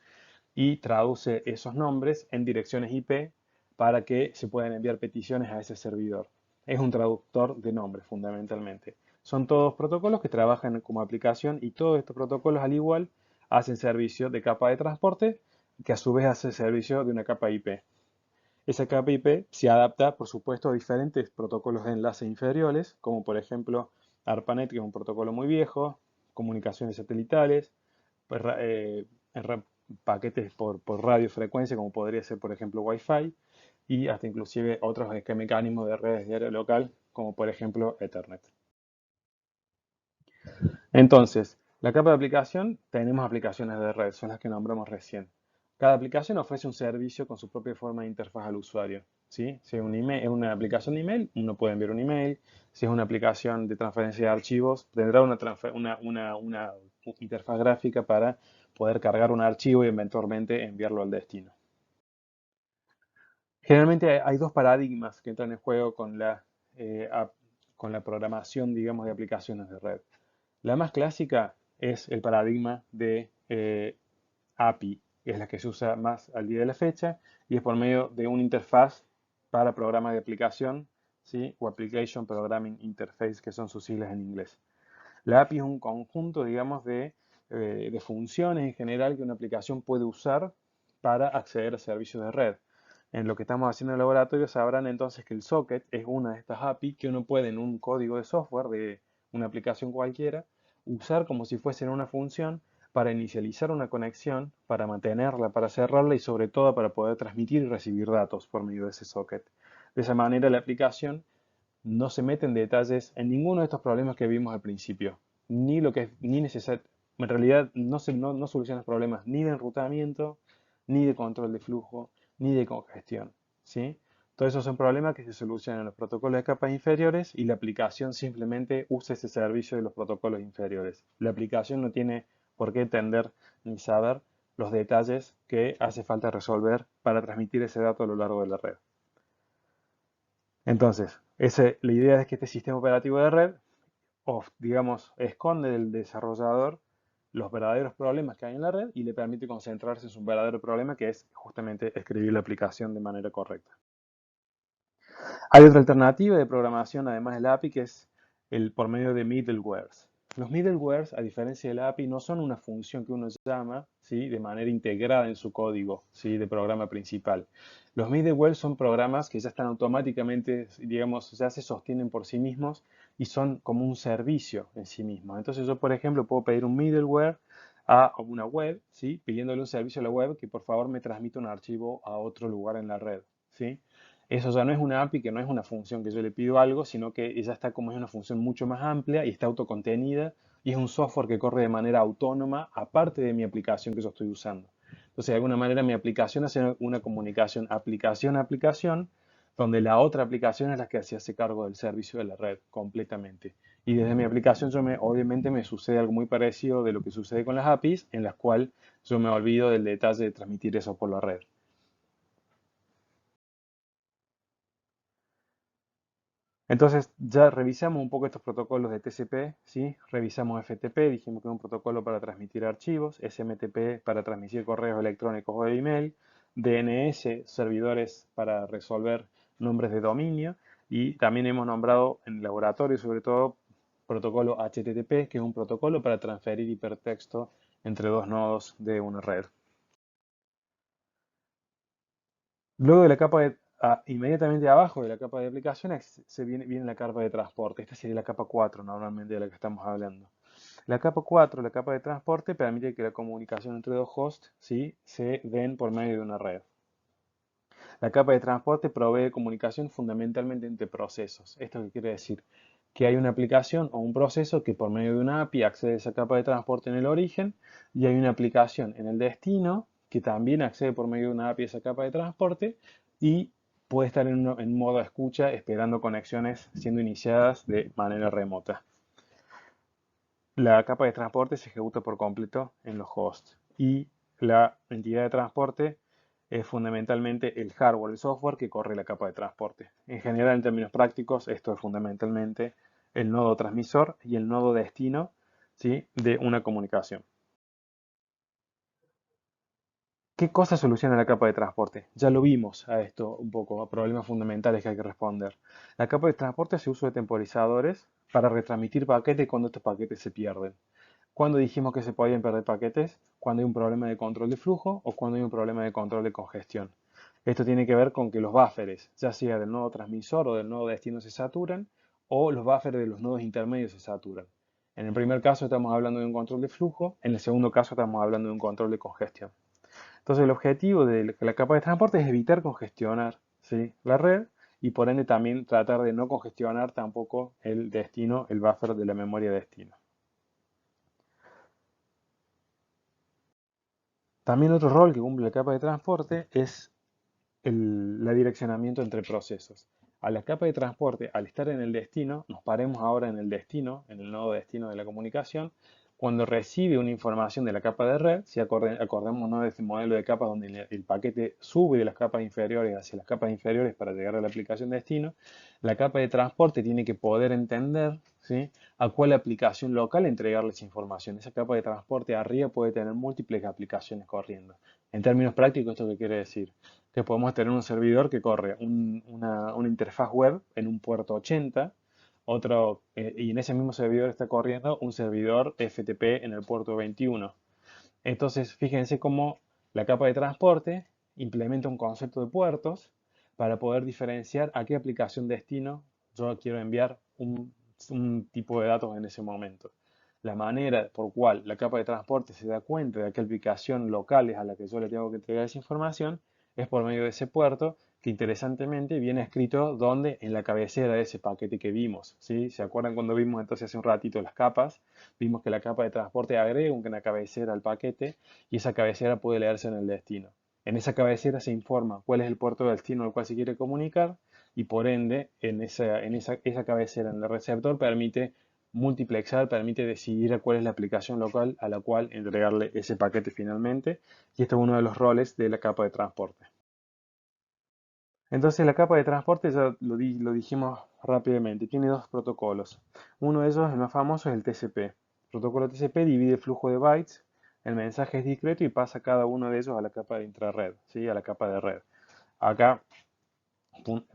y traduce esos nombres en direcciones IP para que se puedan enviar peticiones a ese servidor. Es un traductor de nombres fundamentalmente. Son todos protocolos que trabajan como aplicación y todos estos protocolos al igual hacen servicio de capa de transporte que a su vez hace servicio de una capa IP. Esa capa IP se adapta, por supuesto, a diferentes protocolos de enlace inferiores, como por ejemplo ARPANET, que es un protocolo muy viejo, comunicaciones satelitales, pues, paquetes por radiofrecuencia, como podría ser, por ejemplo, Wi-Fi, y hasta inclusive otros mecanismos de redes de área local, como por ejemplo Ethernet. Entonces, la capa de aplicación, tenemos aplicaciones de red, son las que nombramos recién. Cada aplicación ofrece un servicio con su propia forma de interfaz al usuario. ¿Sí? Si es una aplicación de email, uno puede enviar un email. Si es una aplicación de transferencia de archivos, tendrá una interfaz gráfica para poder cargar un archivo y eventualmente enviarlo al destino. Generalmente hay dos paradigmas que entran en juego eh, con la programación, digamos, de aplicaciones de red. La más clásica es el paradigma de API, que es la que se usa más al día de la fecha, y es por medio de una interfaz para programas de aplicación, ¿sí? O Application Programming Interface, que son sus siglas en inglés. La API es un conjunto, digamos, de funciones en general que una aplicación puede usar para acceder a servicios de red. En lo que estamos haciendo en el laboratorio sabrán entonces que el socket es una de estas API que uno puede en un código de software de una aplicación cualquiera usar como si fuese una función para inicializar una conexión, para mantenerla, para cerrarla y sobre todo para poder transmitir y recibir datos por medio de ese socket. De esa manera la aplicación no se mete en detalles en ninguno de estos problemas que vimos al principio, ni lo que es ni necesario, en realidad no soluciona los problemas ni de enrutamiento, ni de control de flujo, ni de congestión, ¿sí? Todos esos son problemas que se solucionan en los protocolos de capas inferiores y la aplicación simplemente usa ese servicio de los protocolos inferiores. La aplicación no tiene por qué entender ni saber los detalles que hace falta resolver para transmitir ese dato a lo largo de la red. Entonces, la idea es que este sistema operativo de red, digamos, esconde del desarrollador los verdaderos problemas que hay en la red y le permite concentrarse en su verdadero problema, que es justamente escribir la aplicación de manera correcta. Hay otra alternativa de programación, además de la API, que es por medio de middlewares. Los middlewares, a diferencia de la API, no son una función que uno llama, ¿sí?, de manera integrada en su código, ¿sí?, de programa principal. Los middlewares son programas que ya están automáticamente, digamos, ya se sostienen por sí mismos y son como un servicio en sí mismo. Entonces yo, por ejemplo, puedo pedir un middleware a una web, ¿sí?, pidiéndole un servicio a la web que por favor me transmita un archivo a otro lugar en la red, ¿sí? Eso ya no es una API, que no es una función que yo le pido algo, sino que ella está como es una función mucho más amplia y está autocontenida y es un software que corre de manera autónoma aparte de mi aplicación que yo estoy usando. Entonces, de alguna manera, mi aplicación hace una comunicación aplicación a aplicación, donde la otra aplicación es la que se hace cargo del servicio de la red completamente. Y desde mi aplicación, obviamente me sucede algo muy parecido de lo que sucede con las APIs, en las cuales yo me olvido del detalle de transmitir eso por la red. Entonces ya revisamos un poco estos protocolos de TCP, ¿sí? Revisamos FTP, dijimos que es un protocolo para transmitir archivos, SMTP para transmitir correos electrónicos o de email, DNS, servidores para resolver nombres de dominio, y también hemos nombrado en el laboratorio sobre todo protocolo HTTP, que es un protocolo para transferir hipertexto entre dos nodos de una red. Luego de la capa inmediatamente abajo de la capa de aplicaciones viene la capa de transporte. Esta sería la capa 4 normalmente de la que estamos hablando. La capa 4, la capa de transporte, permite que la comunicación entre dos hosts, ¿sí?, se den por medio de una red. La capa de transporte provee comunicación fundamentalmente entre procesos. ¿Esto qué quiere decir? que hay una aplicación o un proceso que por medio de una API accede a esa capa de transporte en el origen y hay una aplicación en el destino que también accede por medio de una API a esa capa de transporte y puede estar en modo escucha esperando conexiones siendo iniciadas de manera remota. La capa de transporte se ejecuta por completo en los hosts y la entidad de transporte es fundamentalmente el hardware, el software que corre la capa de transporte. En general, en términos prácticos, esto es fundamentalmente el nodo transmisor y el nodo destino, ¿sí?, de una comunicación. ¿Qué cosa soluciona la capa de transporte? Ya lo vimos a esto un poco, a problemas fundamentales que hay que responder. La capa de transporte hace uso de temporizadores para retransmitir paquetes cuando estos paquetes se pierden. ¿Cuándo dijimos que se podían perder paquetes? Cuando hay un problema de control de flujo o cuando hay un problema de control de congestión. Esto tiene que ver con que los buffers, ya sea del nodo transmisor o del nodo destino, se saturan o los buffers de los nodos intermedios se saturan. En el primer caso estamos hablando de un control de flujo, en el segundo caso estamos hablando de un control de congestión. Entonces el objetivo de la capa de transporte es evitar congestionar, ¿sí?, la red y por ende también tratar de no congestionar tampoco el destino, el buffer de la memoria destino. También otro rol que cumple la capa de transporte es el direccionamiento entre procesos. A la capa de transporte, al estar en el destino, nos paremos ahora en el destino, en el nodo destino de la comunicación, cuando recibe una información de la capa de red, si acordémonos de este modelo de capas donde el paquete sube de las capas inferiores hacia las capas inferiores para llegar a la aplicación destino, la capa de transporte tiene que poder entender, ¿sí?, a cuál aplicación local entregarle esa información. Esa capa de transporte arriba puede tener múltiples aplicaciones corriendo. En términos prácticos, ¿esto qué quiere decir? Que podemos tener un servidor que corre una interfaz web en un puerto 80, y en ese mismo servidor está corriendo un servidor FTP en el puerto 21. Entonces, fíjense cómo la capa de transporte implementa un concepto de puertos para poder diferenciar a qué aplicación destino yo quiero enviar un tipo de datos en ese momento. La manera por cual la capa de transporte se da cuenta de qué aplicación local es a la que yo le tengo que entregar esa información es por medio de ese puerto que interesantemente viene escrito donde en la cabecera de ese paquete que vimos, ¿sí? ¿Se acuerdan cuando vimos entonces hace un ratito las capas? Vimos que la capa de transporte agrega una cabecera al paquete y esa cabecera puede leerse en el destino. En esa cabecera se informa cuál es el puerto de destino al cual se quiere comunicar y por ende esa cabecera en el receptor permite multiplexar, permite decidir a cuál es la aplicación local a la cual entregarle ese paquete finalmente y esto es uno de los roles de la capa de transporte. Entonces la capa de transporte, ya lo dijimos rápidamente, tiene dos protocolos. Uno de ellos, el más famoso, es el TCP. El protocolo TCP divide el flujo de bytes, el mensaje es discreto y pasa cada uno de ellos a la capa de intrarred, ¿sí?, a la capa de red. Acá,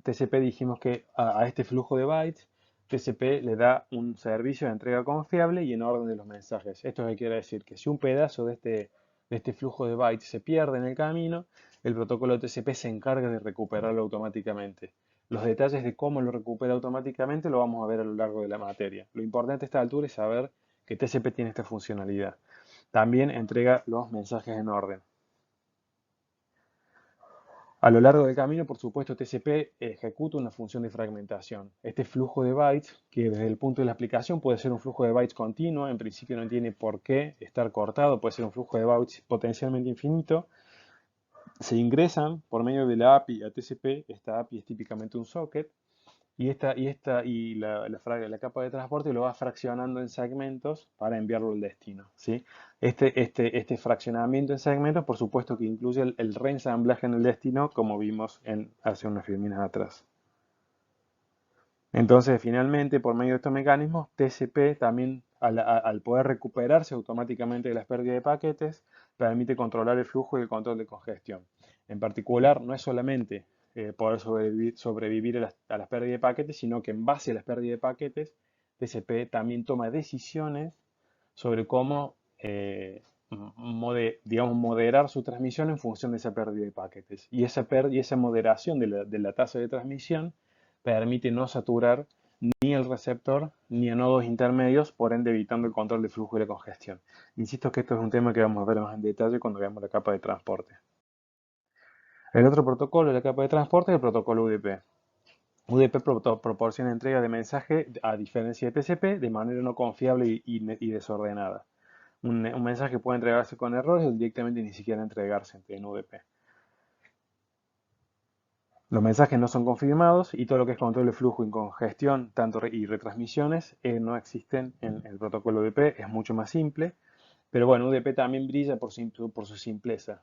TCP dijimos que a este flujo de bytes, TCP le da un servicio de entrega confiable y en orden de los mensajes. Esto quiere decir que si un pedazo de este flujo de bytes se pierde en el camino, el protocolo TCP se encarga de recuperarlo automáticamente. Los detalles de cómo lo recupera automáticamente lo vamos a ver a lo largo de la materia. Lo importante a esta altura es saber que TCP tiene esta funcionalidad. También entrega los mensajes en orden. A lo largo del camino, por supuesto, TCP ejecuta una función de fragmentación. Este flujo de bytes, que desde el punto de la aplicación puede ser un flujo de bytes continuo, en principio no tiene por qué estar cortado, puede ser un flujo de bytes potencialmente infinito, se ingresan por medio de la API a TCP. Esta API es típicamente un socket, y la capa de transporte lo va fraccionando en segmentos para enviarlo al destino, ¿sí? Este fraccionamiento en segmentos, por supuesto que incluye el reensamblaje en el destino, como vimos hace unas filminas atrás. Entonces, finalmente, por medio de estos mecanismos, TCP también, al poder recuperarse automáticamente de las pérdidas de paquetes, permite controlar el flujo y el control de congestión. En particular, no es solamente poder sobrevivir a las pérdidas de paquetes, sino que en base a las pérdidas de paquetes, TCP también toma decisiones sobre cómo digamos, moderar su transmisión en función de esa pérdida de paquetes. Y esa moderación de la tasa de transmisión permite no saturar ni el receptor ni a nodos intermedios, por ende evitando el control de flujo y la congestión. Insisto que esto es un tema que vamos a ver más en detalle cuando veamos la capa de transporte. El otro protocolo de la capa de transporte es el protocolo UDP. UDP proporciona entrega de mensaje a diferencia de TCP de manera no confiable y desordenada. Un mensaje puede entregarse con errores o directamente ni siquiera entregarse en UDP. Los mensajes no son confirmados y todo lo que es control de flujo y congestión y retransmisiones no existen en el protocolo UDP, es mucho más simple. Pero bueno, UDP también brilla por su simpleza.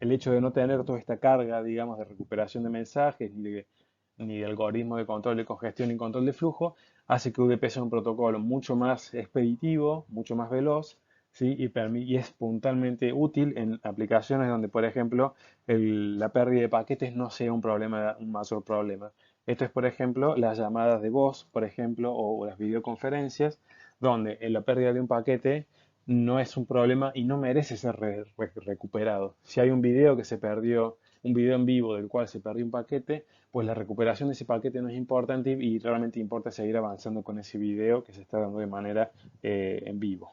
El hecho de no tener toda esta carga, digamos, de recuperación de mensajes ni de algoritmo de control de congestión y control de flujo, hace que UDP sea un protocolo mucho más expeditivo, mucho más veloz, ¿sí? Y es puntualmente útil en aplicaciones donde, por ejemplo, la pérdida de paquetes no sea un mayor problema. Esto es, por ejemplo, las llamadas de voz, por ejemplo, o las videoconferencias, donde en la pérdida de un paquete no es un problema y no merece ser recuperado. Si hay un video que se perdió, un video en vivo del cual se perdió un paquete, pues la recuperación de ese paquete no es importante y realmente importa seguir avanzando con ese video que se está dando de manera en vivo.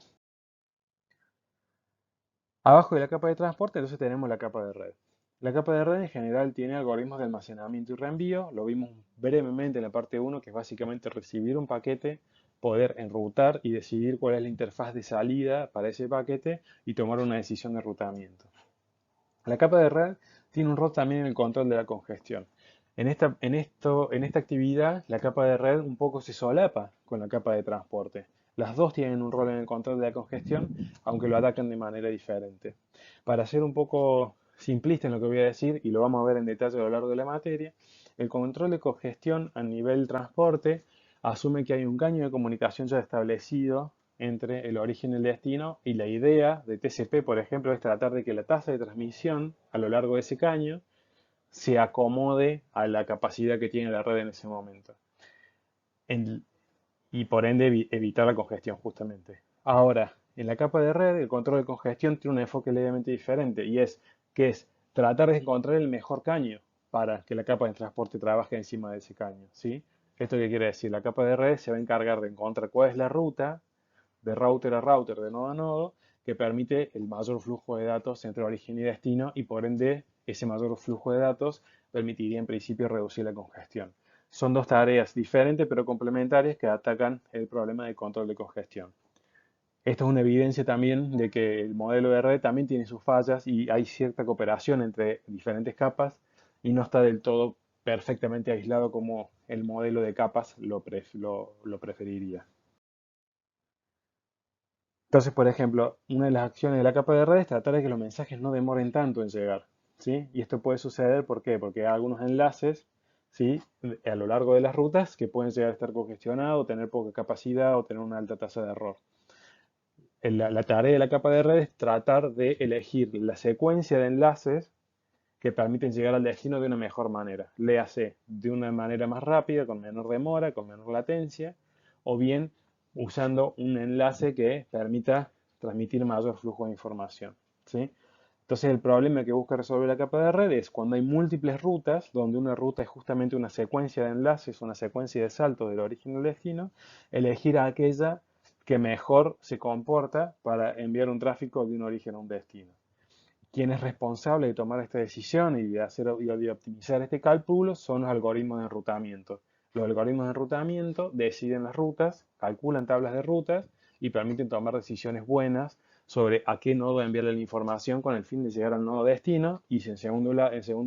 Abajo de la capa de transporte, entonces tenemos la capa de red. La capa de red en general tiene algoritmos de almacenamiento y reenvío. Lo vimos brevemente en la parte 1, que es básicamente recibir un paquete, poder enrutar y decidir cuál es la interfaz de salida para ese paquete y tomar una decisión de enrutamiento. La capa de red tiene un rol también en el control de la congestión. En esta actividad, la capa de red un poco se solapa con la capa de transporte. Las dos tienen un rol en el control de la congestión, aunque lo atacan de manera diferente. Para ser un poco simplista en lo que voy a decir, y lo vamos a ver en detalle a lo largo de la materia, el control de congestión a nivel transporte asume que hay un caño de comunicación ya establecido entre el origen y el destino, y la idea de TCP, por ejemplo, es tratar de que la tasa de transmisión a lo largo de ese caño se acomode a la capacidad que tiene la red en ese momento. En- y por ende evitar la congestión justamente. Ahora, en la capa de red, el control de congestión tiene un enfoque levemente diferente y es que es tratar de encontrar el mejor caño para que la capa de transporte trabaje encima de ese caño, ¿sí? ¿Esto qué quiere decir? La capa de red se va a encargar de encontrar cuál es la ruta de router a router, de nodo a nodo, que permite el mayor flujo de datos entre origen y destino y por ende ese mayor flujo de datos permitiría en principio reducir la congestión. Son dos tareas diferentes pero complementarias que atacan el problema de control de congestión. Esto es una evidencia también de que el modelo de red también tiene sus fallas y hay cierta cooperación entre diferentes capas y no está del todo perfectamente aislado como el modelo de capas lo preferiría. Entonces, por ejemplo, una de las acciones de la capa de red es tratar de que los mensajes no demoren tanto en llegar, ¿sí? Y esto puede suceder, ¿por qué? Porque hay algunos enlaces, ¿sí? A lo largo de las rutas que pueden llegar a estar congestionados, tener poca capacidad o tener una alta tasa de error. La tarea de la capa de red es tratar de elegir la secuencia de enlaces que permiten llegar al destino de una mejor manera. Léase de una manera más rápida, con menor demora, con menor latencia, o bien usando un enlace que permita transmitir mayor flujo de información, ¿sí? Entonces el problema que busca resolver la capa de red es cuando hay múltiples rutas, donde una ruta es justamente una secuencia de enlaces, una secuencia de saltos del origen al destino, elegir a aquella que mejor se comporta para enviar un tráfico de un origen a un destino. Quien es responsable de tomar esta decisión y de optimizar este cálculo son los algoritmos de enrutamiento. Los algoritmos de enrutamiento deciden las rutas, calculan tablas de rutas y permiten tomar decisiones buenas sobre a qué nodo enviarle la información con el fin de llegar al nodo destino y en segundo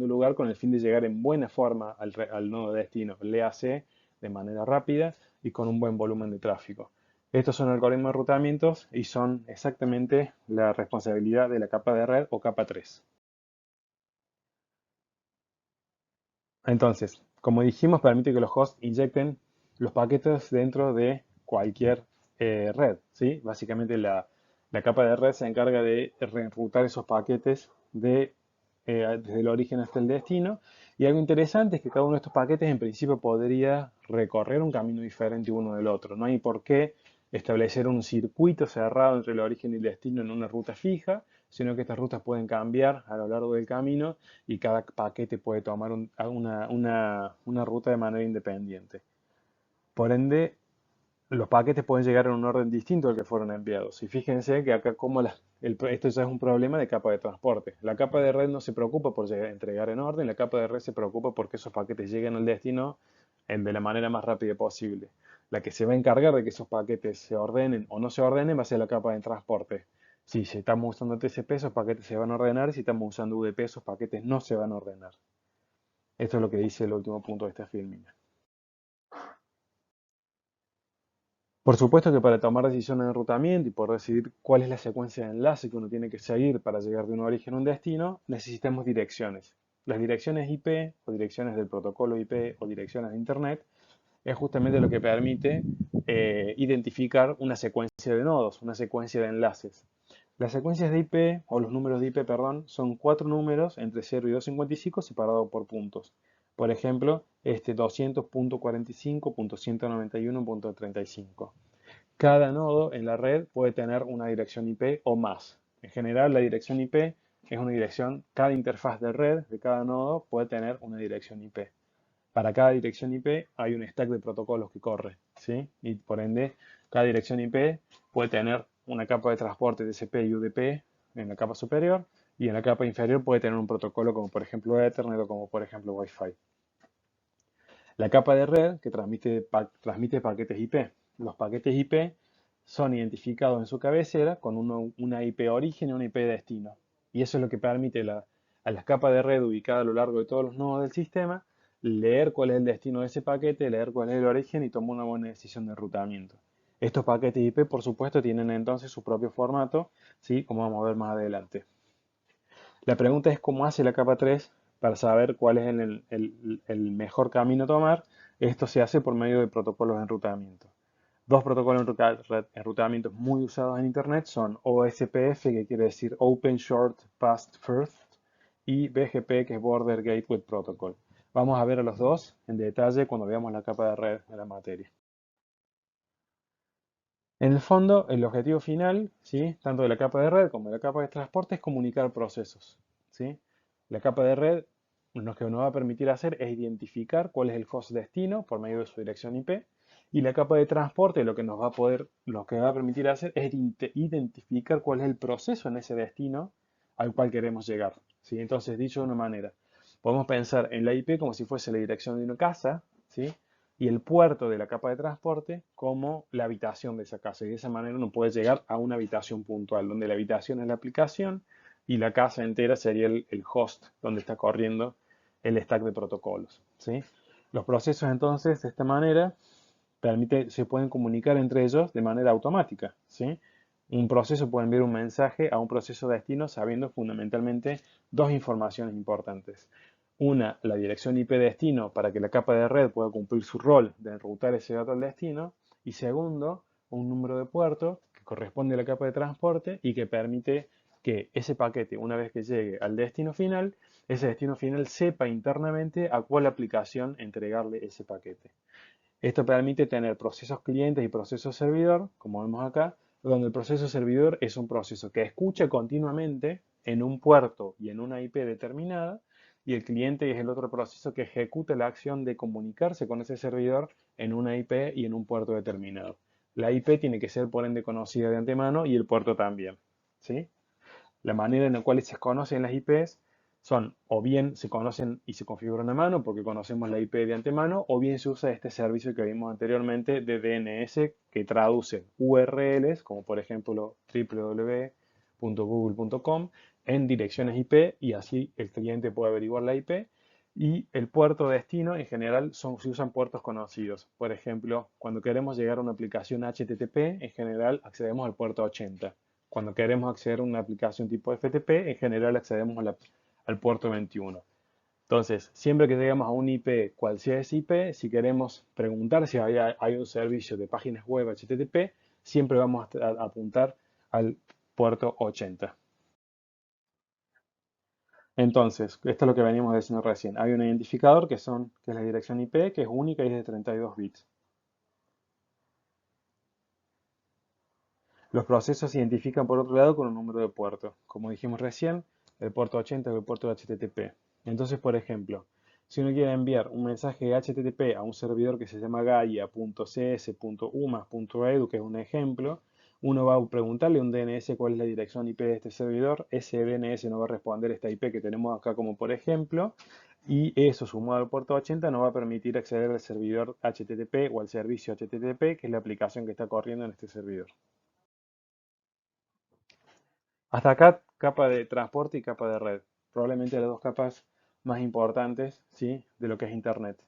lugar con el fin de llegar en buena forma al nodo destino, léase de manera rápida y con un buen volumen de tráfico. Estos son algoritmos de enrutamientos y son exactamente la responsabilidad de la capa de red o capa 3. Entonces, como dijimos, permite que los hosts inyecten los paquetes dentro de cualquier red, ¿sí? Básicamente la capa de red se encarga de reenrutar esos paquetes desde el origen hasta el destino. Y algo interesante es que cada uno de estos paquetes en principio podría recorrer un camino diferente uno del otro. No hay por qué establecer un circuito cerrado entre el origen y el destino en una ruta fija, sino que estas rutas pueden cambiar a lo largo del camino y cada paquete puede tomar una ruta de manera independiente. Por ende, los paquetes pueden llegar en un orden distinto al que fueron enviados. Y fíjense que acá esto ya es un problema de capa de transporte. La capa de red no se preocupa por entregar en orden, la capa de red se preocupa porque esos paquetes lleguen al destino de la manera más rápida posible. La que se va a encargar de que esos paquetes se ordenen o no se ordenen va a ser la capa de transporte. Si estamos usando TCP, esos paquetes se van a ordenar, y si estamos usando UDP, esos paquetes no se van a ordenar. Esto es lo que dice el último punto de esta filmina. Por supuesto que para tomar decisiones de enrutamiento y poder decidir cuál es la secuencia de enlace que uno tiene que seguir para llegar de un origen a un destino, necesitamos direcciones. Las direcciones IP o direcciones del protocolo IP o direcciones de Internet es justamente lo que permite identificar una secuencia de nodos, una secuencia de enlaces. Las secuencias de IP, o los números de IP, perdón, son 4 números entre 0 y 255 separados por puntos. Por ejemplo, 200.45.191.35. Cada nodo en la red puede tener una dirección IP o más. En general, la dirección IP es una dirección, cada interfaz de red de cada nodo puede tener una dirección IP. Para cada dirección IP hay un stack de protocolos que corre, ¿sí? Y por ende, cada dirección IP puede tener una capa de transporte TCP y UDP en la capa superior, y en la capa inferior puede tener un protocolo como por ejemplo Ethernet o como por ejemplo Wi-Fi. La capa de red que transmite paquetes IP. Los paquetes IP son identificados en su cabecera con una IP origen y una IP destino. Y eso es lo que permite a las capas de red ubicadas a lo largo de todos los nodos del sistema leer cuál es el destino de ese paquete, leer cuál es el origen y tomar una buena decisión de enrutamiento. Estos paquetes IP, por supuesto, tienen entonces su propio formato, ¿sí? Como vamos a ver más adelante. La pregunta es cómo hace la capa 3 para saber cuál es el mejor camino a tomar. Esto se hace por medio de protocolos de enrutamiento. Dos protocolos de enrutamiento muy usados en Internet son OSPF, que quiere decir Open Short Path First, y BGP, que es Border Gateway Protocol. Vamos a ver a los dos en detalle cuando veamos la capa de red de la materia. En el fondo, el objetivo final, ¿sí?, tanto de la capa de red como de la capa de transporte, es comunicar procesos, ¿sí? La capa de red lo que nos va a permitir hacer es identificar cuál es el host destino por medio de su dirección IP, y la capa de transporte lo que va a permitir hacer es identificar cuál es el proceso en ese destino al cual queremos llegar, ¿sí? Entonces, dicho de una manera, podemos pensar en la IP como si fuese la dirección de una casa, ¿sí?, y el puerto de la capa de transporte como la habitación de esa casa. Y de esa manera uno puede llegar a una habitación puntual, donde la habitación es la aplicación y la casa entera sería el host donde está corriendo el stack de protocolos, ¿sí? Los procesos entonces de esta manera se pueden comunicar entre ellos de manera automática, ¿sí? Un proceso puede enviar un mensaje a un proceso de destino sabiendo fundamentalmente dos informaciones importantes. Una, la dirección IP destino para que la capa de red pueda cumplir su rol de enrutar ese dato al destino. Y segundo, un número de puerto que corresponde a la capa de transporte y que permite que ese paquete, una vez que llegue al destino final, ese destino final sepa internamente a cuál aplicación entregarle ese paquete. Esto permite tener procesos clientes y procesos servidor, como vemos acá, donde el proceso servidor es un proceso que escucha continuamente en un puerto y en una IP determinada, y el cliente es el otro proceso que ejecuta la acción de comunicarse con ese servidor en una IP y en un puerto determinado. La IP tiene que ser por ende conocida de antemano y el puerto también, ¿sí? La manera en la cual se conocen las IPs son, o bien se conocen y se configuran a mano porque conocemos la IP de antemano, o bien se usa este servicio que vimos anteriormente de DNS que traduce URLs, como por ejemplo www.google.com, en direcciones IP, y así el cliente puede averiguar la IP. Y el puerto destino en general se usan puertos conocidos. Por ejemplo, cuando queremos llegar a una aplicación HTTP, en general accedemos al puerto 80. Cuando queremos acceder a una aplicación tipo FTP, en general accedemos al puerto 21. Entonces, siempre que lleguemos a un IP, cual sea ese IP, si queremos preguntar si hay un servicio de páginas web HTTP, siempre vamos a apuntar al puerto 80. Entonces, esto es lo que veníamos diciendo recién. Hay un identificador que es la dirección IP, que es única y es de 32 bits. Los procesos se identifican por otro lado con un número de puerto. Como dijimos recién, el puerto 80 es el puerto de HTTP. Entonces, por ejemplo, si uno quiere enviar un mensaje de HTTP a un servidor que se llama gaia.cs.umas.edu, que es un ejemplo, Uno va a preguntarle a un DNS cuál es la dirección IP de este servidor, ese DNS nos va a responder esta IP que tenemos acá como por ejemplo, y eso sumado al puerto 80 nos va a permitir acceder al servidor HTTP o al servicio HTTP, que es la aplicación que está corriendo en este servidor. Hasta acá, capa de transporte y capa de red. Probablemente las dos capas más importantes, ¿sí?, de lo que es Internet.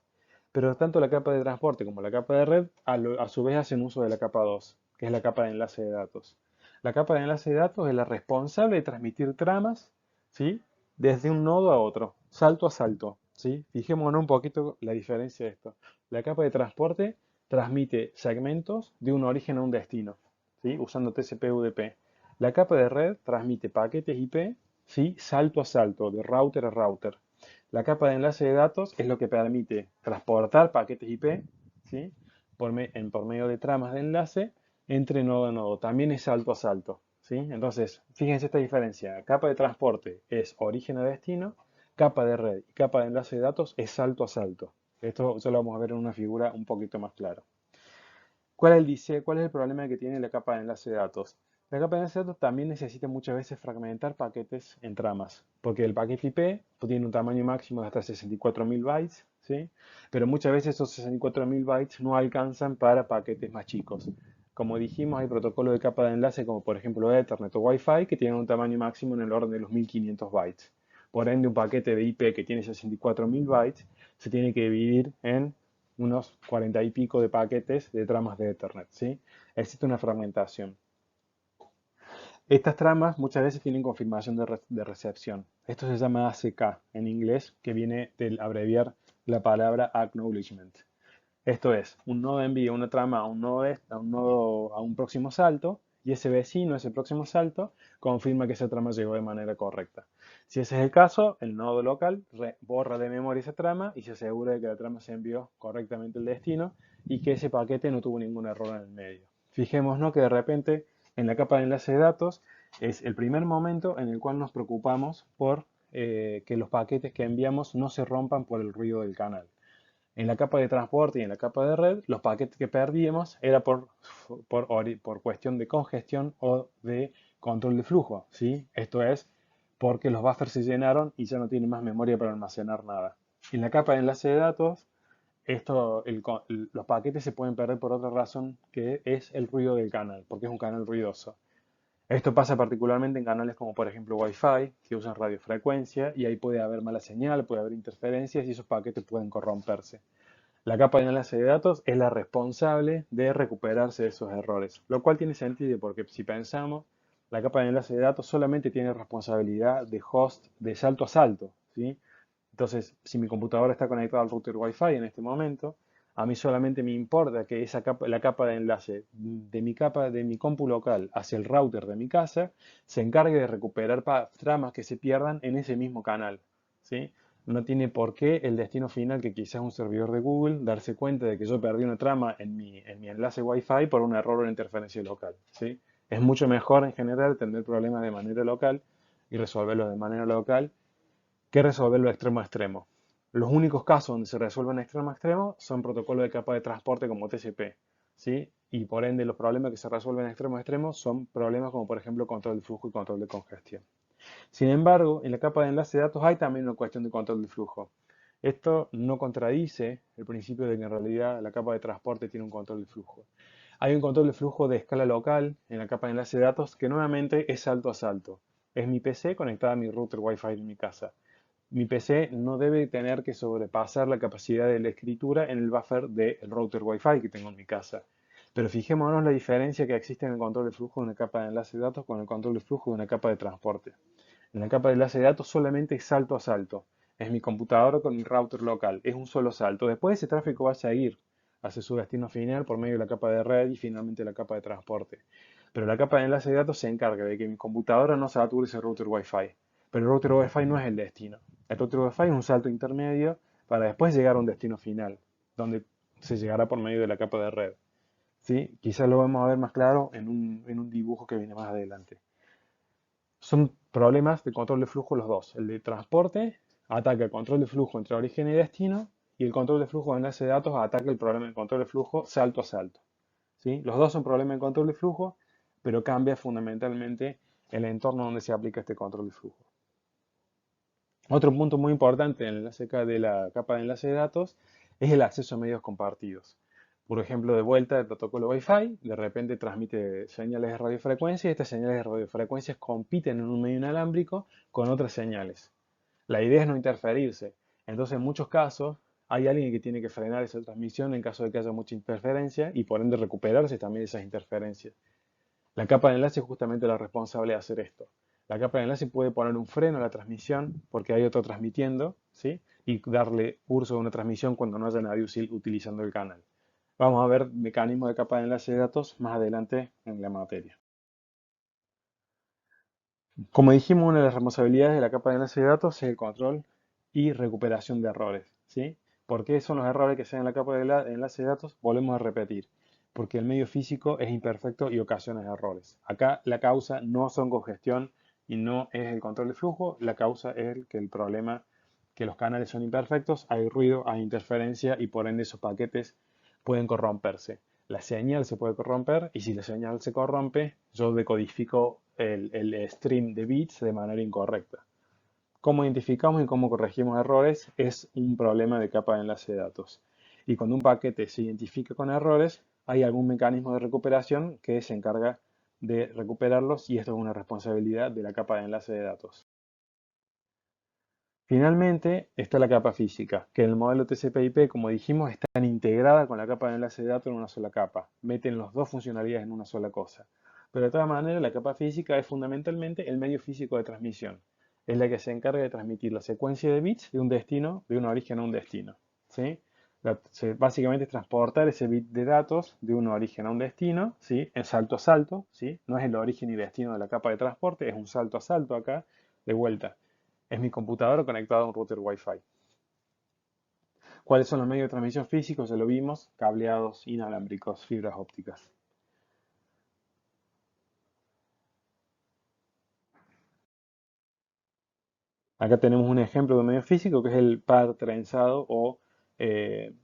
Pero tanto la capa de transporte como la capa de red, a su vez hacen uso de la capa 2, que es la capa de enlace de datos. La capa de enlace de datos es la responsable de transmitir tramas, ¿sí?, desde un nodo a otro, salto a salto, ¿sí? Fijémonos un poquito la diferencia de esto. La capa de transporte transmite segmentos de un origen a un destino, ¿sí?, usando TCP/UDP. La capa de red transmite paquetes IP, ¿sí?, salto a salto, de router a router. La capa de enlace de datos es lo que permite transportar paquetes IP, ¿sí?, por medio de tramas de enlace entre nodo a nodo. También es salto a salto, ¿sí? Entonces, fíjense esta diferencia. Capa de transporte es origen a destino, capa de red y capa de enlace de datos es salto a salto. Esto ya lo vamos a ver en una figura un poquito más clara. ¿Cuál es el problema que tiene la capa de enlace de datos? La capa de enlace de datos también necesita muchas veces fragmentar paquetes en tramas, porque el paquete IP tiene un tamaño máximo de hasta 64.000 bytes, ¿sí? Pero muchas veces esos 64.000 bytes no alcanzan para paquetes más chicos. Como dijimos, hay protocolos de capa de enlace como por ejemplo Ethernet o Wi-Fi que tienen un tamaño máximo en el orden de los 1500 bytes. Por ende, un paquete de IP que tiene 64.000 bytes se tiene que dividir en unos 40 y pico de paquetes de tramas de Ethernet, ¿sí? Existe una fragmentación. Estas tramas muchas veces tienen confirmación de recepción. Esto se llama ACK en inglés, que viene del abreviar la palabra acknowledgement. Esto es, un nodo envía una trama a un nodo, a un próximo salto, y ese vecino, ese próximo salto, confirma que esa trama llegó de manera correcta. Si ese es el caso, el nodo local borra de memoria esa trama y se asegura de que la trama se envió correctamente al destino y que ese paquete no tuvo ningún error en el medio. Fijémonos que de repente en la capa de enlace de datos es el primer momento en el cual nos preocupamos por que los paquetes que enviamos no se rompan por el ruido del canal. En la capa de transporte y en la capa de red, los paquetes que perdíamos era por cuestión de congestión o de control de flujo, ¿sí? Esto es porque los buffers se llenaron y ya no tienen más memoria para almacenar nada. En la capa de enlace de datos, los paquetes se pueden perder por otra razón que es el ruido del canal, porque es un canal ruidoso. Esto pasa particularmente en canales como por ejemplo Wi-Fi, que usan radiofrecuencia y ahí puede haber mala señal, puede haber interferencias y esos paquetes pueden corromperse. La capa de enlace de datos es la responsable de recuperarse de esos errores, lo cual tiene sentido porque si pensamos, la capa de enlace de datos solamente tiene responsabilidad de host de salto a salto, ¿sí? Entonces, si mi computadora está conectada al router Wi-Fi en este momento, a mí solamente me importa que la capa de enlace de mi compu local hacia el router de mi casa se encargue de recuperar tramas que se pierdan en ese mismo canal, ¿sí? No tiene por qué el destino final, que quizás un servidor de Google, darse cuenta de que yo perdí una trama en mi enlace Wi-Fi por un error o una interferencia local, ¿sí? Es mucho mejor en general tener problemas de manera local y resolverlos de manera local que resolverlo de extremo a extremo. Los únicos casos donde se resuelven extremo a extremo son protocolos de capa de transporte como TCP, ¿sí? Y por ende los problemas que se resuelven de extremo a extremo son problemas como por ejemplo control de flujo y control de congestión. Sin embargo, en la capa de enlace de datos hay también una cuestión de control de flujo. Esto no contradice el principio de que en realidad la capa de transporte tiene un control de flujo. Hay un control de flujo de escala local en la capa de enlace de datos que nuevamente es salto a salto. Es mi PC conectada a mi router Wi-Fi de mi casa. Mi PC no debe tener que sobrepasar la capacidad de la escritura en el buffer del router Wi-Fi que tengo en mi casa. Pero fijémonos la diferencia que existe en el control de flujo de una capa de enlace de datos con el control de flujo de una capa de transporte. En la capa de enlace de datos solamente es salto a salto. Es mi computadora con mi router local. Es un solo salto. Después ese tráfico va a seguir hacia su destino final por medio de la capa de red y finalmente la capa de transporte. Pero la capa de enlace de datos se encarga de que mi computadora no sature ese router Wi-Fi. Pero el router Wi-Fi no es el destino. El router Wi-Fi es un salto intermedio para después llegar a un destino final, donde se llegará por medio de la capa de red. ¿Sí? Quizás lo vamos a ver más claro en un dibujo que viene más adelante. Son problemas de control de flujo los dos. El de transporte ataca el control de flujo entre origen y destino y el control de flujo de enlace de datos ataca el problema de control de flujo salto a salto, ¿sí? Los dos son problemas de control de flujo, pero cambia fundamentalmente el entorno donde se aplica este control de flujo. Otro punto muy importante en el enlace de la capa de enlace de datos es el acceso a medios compartidos. Por ejemplo, de vuelta el protocolo Wi-Fi, de repente transmite señales de radiofrecuencia y estas señales de radiofrecuencias compiten en un medio inalámbrico con otras señales. La idea es no interferirse. Entonces, en muchos casos, hay alguien que tiene que frenar esa transmisión en caso de que haya mucha interferencia y por ende recuperarse también esas interferencias. La capa de enlace es justamente la responsable de hacer esto. La capa de enlace puede poner un freno a la transmisión porque hay otro transmitiendo, ¿sí? Y darle curso a una transmisión cuando no haya nadie utilizando el canal. Vamos a ver mecanismos de capa de enlace de datos más adelante en la materia. Como dijimos, una de las responsabilidades de la capa de enlace de datos es el control y recuperación de errores, ¿sí? ¿Por qué son los errores que se dan en la capa de enlace de datos? Volvemos a repetir. Porque el medio físico es imperfecto y ocasiona errores. Acá la causa no son congestión y no es el control de flujo, la causa es que el problema, que los canales son imperfectos, hay ruido, hay interferencia y por ende esos paquetes pueden corromperse. La señal se puede corromper y si la señal se corrompe, yo decodifico el stream de bits de manera incorrecta. Cómo identificamos y cómo corregimos errores es un problema de capa de enlace de datos. Y cuando un paquete se identifica con errores, hay algún mecanismo de recuperación que se encarga de recuperarlos y esto es una responsabilidad de la capa de enlace de datos. Finalmente está la capa física, que en el modelo TCP/IP, como dijimos, están integrada con la capa de enlace de datos en una sola capa. Meten las dos funcionalidades en una sola cosa. Pero de todas maneras, la capa física es fundamentalmente el medio físico de transmisión. Es la que se encarga de transmitir la secuencia de bits de un destino, de un origen a un destino. ¿Sí? Básicamente es transportar ese bit de datos de un origen a un destino, ¿sí? En salto a salto, ¿sí? No es el origen y destino de la capa de transporte, es un salto a salto acá, de vuelta. Es mi computadora conectada a un router Wi-Fi. ¿Cuáles son los medios de transmisión físicos? Ya lo vimos, cableados inalámbricos, fibras ópticas. Acá tenemos un ejemplo de un medio físico que es el par trenzado o eh,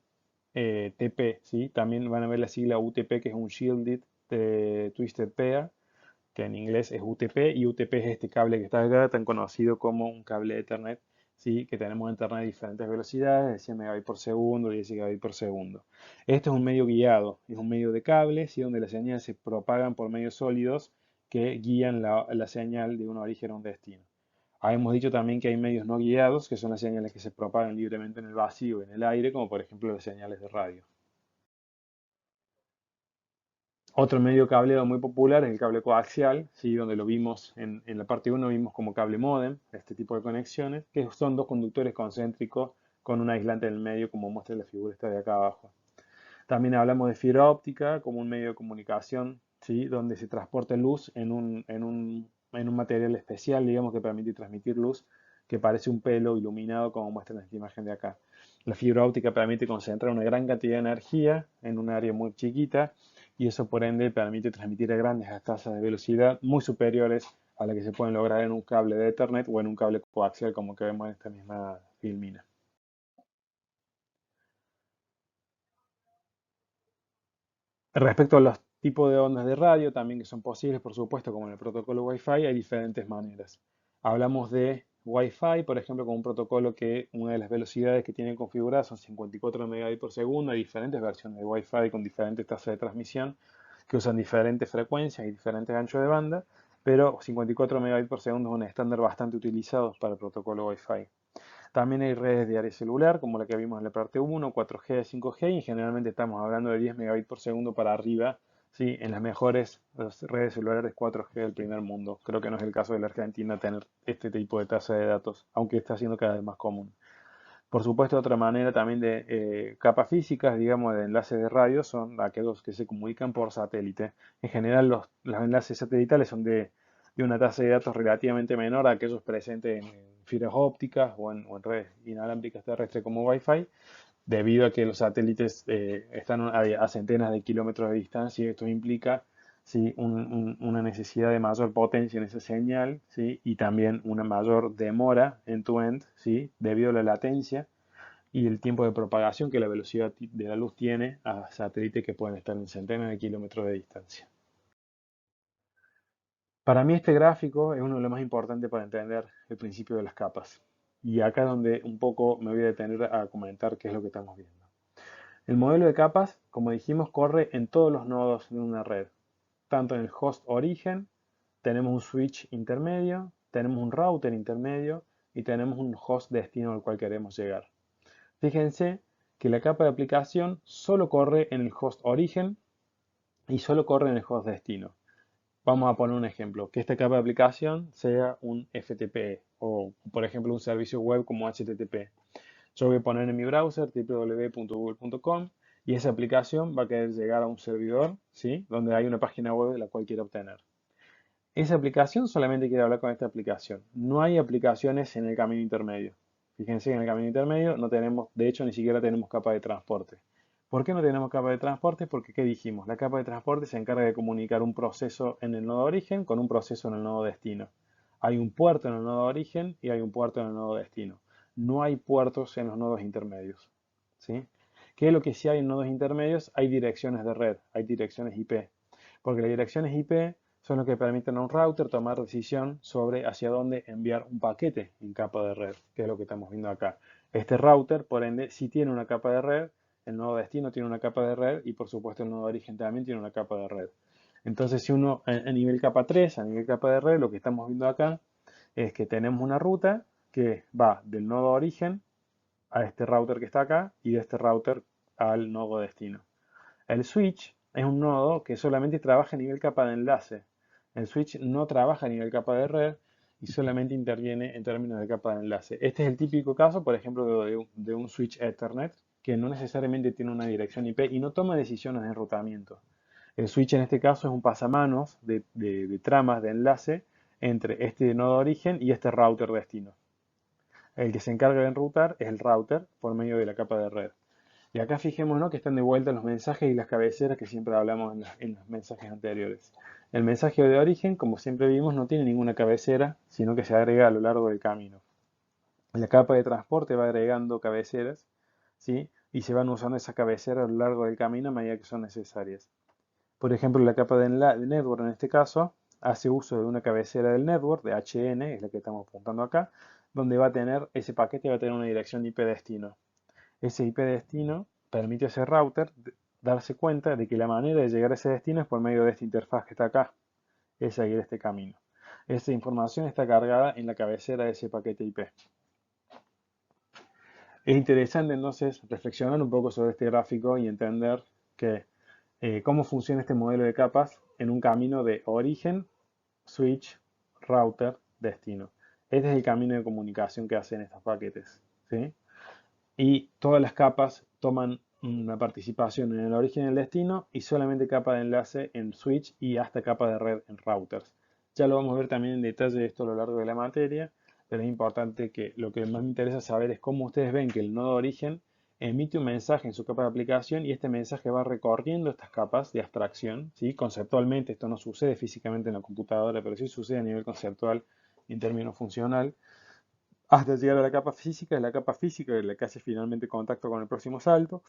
TP, ¿sí? También van a ver la sigla UTP, que es un Shielded Twisted Pair, que en inglés es UTP, y UTP es este cable que está acá, tan conocido como un cable de Ethernet, ¿sí? Que tenemos Ethernet de diferentes velocidades, de 100 megabits por segundo, 10 gigabits por segundo. Este es un medio guiado, es un medio de cable, ¿sí? Donde las señales se propagan por medios sólidos que guían la señal de un origen a un destino. Hemos dicho también que hay medios no guiados, que son las señales que se propagan libremente en el vacío, en el aire, como por ejemplo las señales de radio. Otro medio cableado muy popular es el cable coaxial, ¿sí? Donde lo vimos en la parte 1, vimos como cable módem, este tipo de conexiones, que son dos conductores concéntricos con un aislante en el medio, como muestra la figura esta de acá abajo. También hablamos de fibra óptica como un medio de comunicación, ¿sí? Donde se transporta luz en un material especial, digamos, que permite transmitir luz, que parece un pelo iluminado, como muestra en esta imagen de acá. La fibra óptica permite concentrar una gran cantidad de energía en un área muy chiquita y eso por ende permite transmitir a grandes tasas de velocidad muy superiores a las que se pueden lograr en un cable de Ethernet o en un cable coaxial como que vemos en esta misma filmina. Respecto a los tipos de ondas de radio, también que son posibles, por supuesto, como en el protocolo Wi-Fi, hay diferentes maneras. Hablamos de Wi-Fi, por ejemplo, con un protocolo que una de las velocidades que tiene configuradas son 54 megabits por segundo. Hay diferentes versiones de Wi-Fi con diferentes tasas de transmisión que usan diferentes frecuencias y diferentes anchos de banda, pero 54 megabits por segundo es un estándar bastante utilizado para el protocolo Wi-Fi. También hay redes de área celular, como la que vimos en la parte 1, 4G, 5G, y generalmente estamos hablando de 10 megabits por segundo para arriba, ¿sí? En las mejores redes celulares 4G del primer mundo. Creo que no es el caso de la Argentina tener este tipo de tasa de datos, aunque está siendo cada vez más común. Por supuesto, otra manera también de capas físicas, digamos, de enlaces de radio, son aquellos que se comunican por satélite. En general, los enlaces satelitales son de una tasa de datos relativamente menor a aquellos presentes en fibras ópticas o en redes inalámbricas terrestres como Wi-Fi, debido a que los satélites están a centenas de kilómetros de distancia y esto implica, ¿sí? Una necesidad de mayor potencia en esa señal, ¿sí? Y también una mayor demora end-to-end, ¿sí? Debido a la latencia y el tiempo de propagación que la velocidad de la luz tiene a satélites que pueden estar en centenas de kilómetros de distancia. Para mí este gráfico es uno de los más importantes para entender el principio de las capas. Y acá es donde un poco me voy a detener a comentar qué es lo que estamos viendo. El modelo de capas, como dijimos, corre en todos los nodos de una red. Tanto en el host origen, tenemos un switch intermedio, tenemos un router intermedio y tenemos un host destino al cual queremos llegar. Fíjense que la capa de aplicación solo corre en el host origen y solo corre en el host destino. Vamos a poner un ejemplo, que esta capa de aplicación sea un FTP o, por ejemplo, un servicio web como HTTP. Yo voy a poner en mi browser www.google.com y esa aplicación va a querer llegar a un servidor, ¿sí? Donde hay una página web de la cual quiero obtener. Esa aplicación solamente quiere hablar con esta aplicación. No hay aplicaciones en el camino intermedio. Fíjense que en el camino intermedio no tenemos, de hecho, ni siquiera tenemos capa de transporte. ¿Por qué no tenemos capa de transporte? Porque, ¿qué dijimos? La capa de transporte se encarga de comunicar un proceso en el nodo origen con un proceso en el nodo destino. Hay un puerto en el nodo origen y hay un puerto en el nodo destino. No hay puertos en los nodos intermedios. ¿Sí? ¿Qué es lo que sí hay en nodos intermedios? Hay direcciones de red, hay direcciones IP. Porque las direcciones IP son lo que permiten a un router tomar decisión sobre hacia dónde enviar un paquete en capa de red, que es lo que estamos viendo acá. Este router, por ende, sí tiene una capa de red, el nodo destino tiene una capa de red y por supuesto el nodo de origen también tiene una capa de red. Entonces, si uno a nivel capa 3, a nivel capa de red, lo que estamos viendo acá es que tenemos una ruta que va del nodo origen a este router que está acá y de este router al nodo destino. El switch es un nodo que solamente trabaja a nivel capa de enlace. El switch no trabaja a nivel capa de red y solamente interviene en términos de capa de enlace. Este es el típico caso, por ejemplo, de un switch Ethernet que no necesariamente tiene una dirección IP y no toma decisiones de enrutamiento. El switch en este caso es un pasamanos de tramas de enlace entre este nodo origen y este router destino. El que se encarga de enrutar es el router por medio de la capa de red. Y acá fijémonos que están de vuelta los mensajes y las cabeceras que siempre hablamos en los mensajes anteriores. El mensaje de origen, como siempre vimos, no tiene ninguna cabecera, sino que se agrega a lo largo del camino. La capa de transporte va agregando cabeceras, ¿sí? Y se van usando esas cabeceras a lo largo del camino a medida que son necesarias. Por ejemplo, la capa de network en este caso hace uso de una cabecera del network, de HN, es la que estamos apuntando acá, donde va a tener ese paquete va a tener una dirección IP destino. Ese IP destino permite a ese router darse cuenta de que la manera de llegar a ese destino es por medio de esta interfaz que está acá, es seguir este camino. Esa información está cargada en la cabecera de ese paquete IP. Es interesante entonces reflexionar un poco sobre este gráfico y entender que, cómo funciona este modelo de capas en un camino de origen, switch, router, destino. Este es el camino de comunicación que hacen estos paquetes, ¿sí? Y todas las capas toman una participación en el origen y el destino y solamente capa de enlace en switch y hasta capa de red en routers. Ya lo vamos a ver también en detalle esto a lo largo de la materia, pero es importante que lo que más me interesa saber es cómo ustedes ven que el nodo de origen emite un mensaje en su capa de aplicación y este mensaje va recorriendo estas capas de abstracción, ¿sí? Conceptualmente esto no sucede físicamente en la computadora, pero sí sucede a nivel conceptual en términos funcional hasta llegar a la capa física es la que hace finalmente contacto con el próximo salto,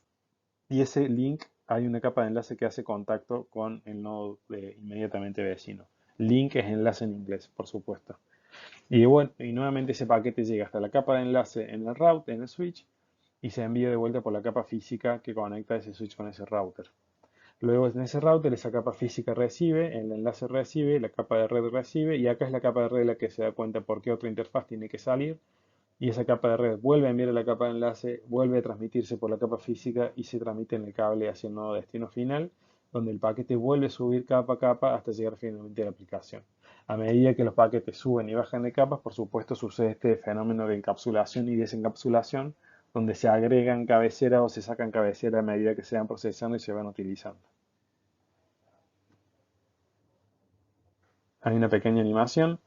y ese link hay una capa de enlace que hace contacto con el nodo inmediatamente vecino. Link es enlace en inglés, por supuesto. Y bueno, y nuevamente ese paquete llega hasta la capa de enlace en el router, en el switch, y se envía de vuelta por la capa física que conecta ese switch con ese router. Luego en ese router esa capa física recibe, el enlace recibe, la capa de red recibe, y acá es la capa de red la que se da cuenta por qué otra interfaz tiene que salir y esa capa de red vuelve a enviar a la capa de enlace, vuelve a transmitirse por la capa física y se transmite en el cable hacia el nodo destino final, donde el paquete vuelve a subir capa a capa hasta llegar finalmente a la aplicación. A medida que los paquetes suben y bajan de capas, por supuesto sucede este fenómeno de encapsulación y desencapsulación, donde se agregan cabeceras o se sacan cabeceras a medida que se van procesando y se van utilizando. Hay una pequeña animación.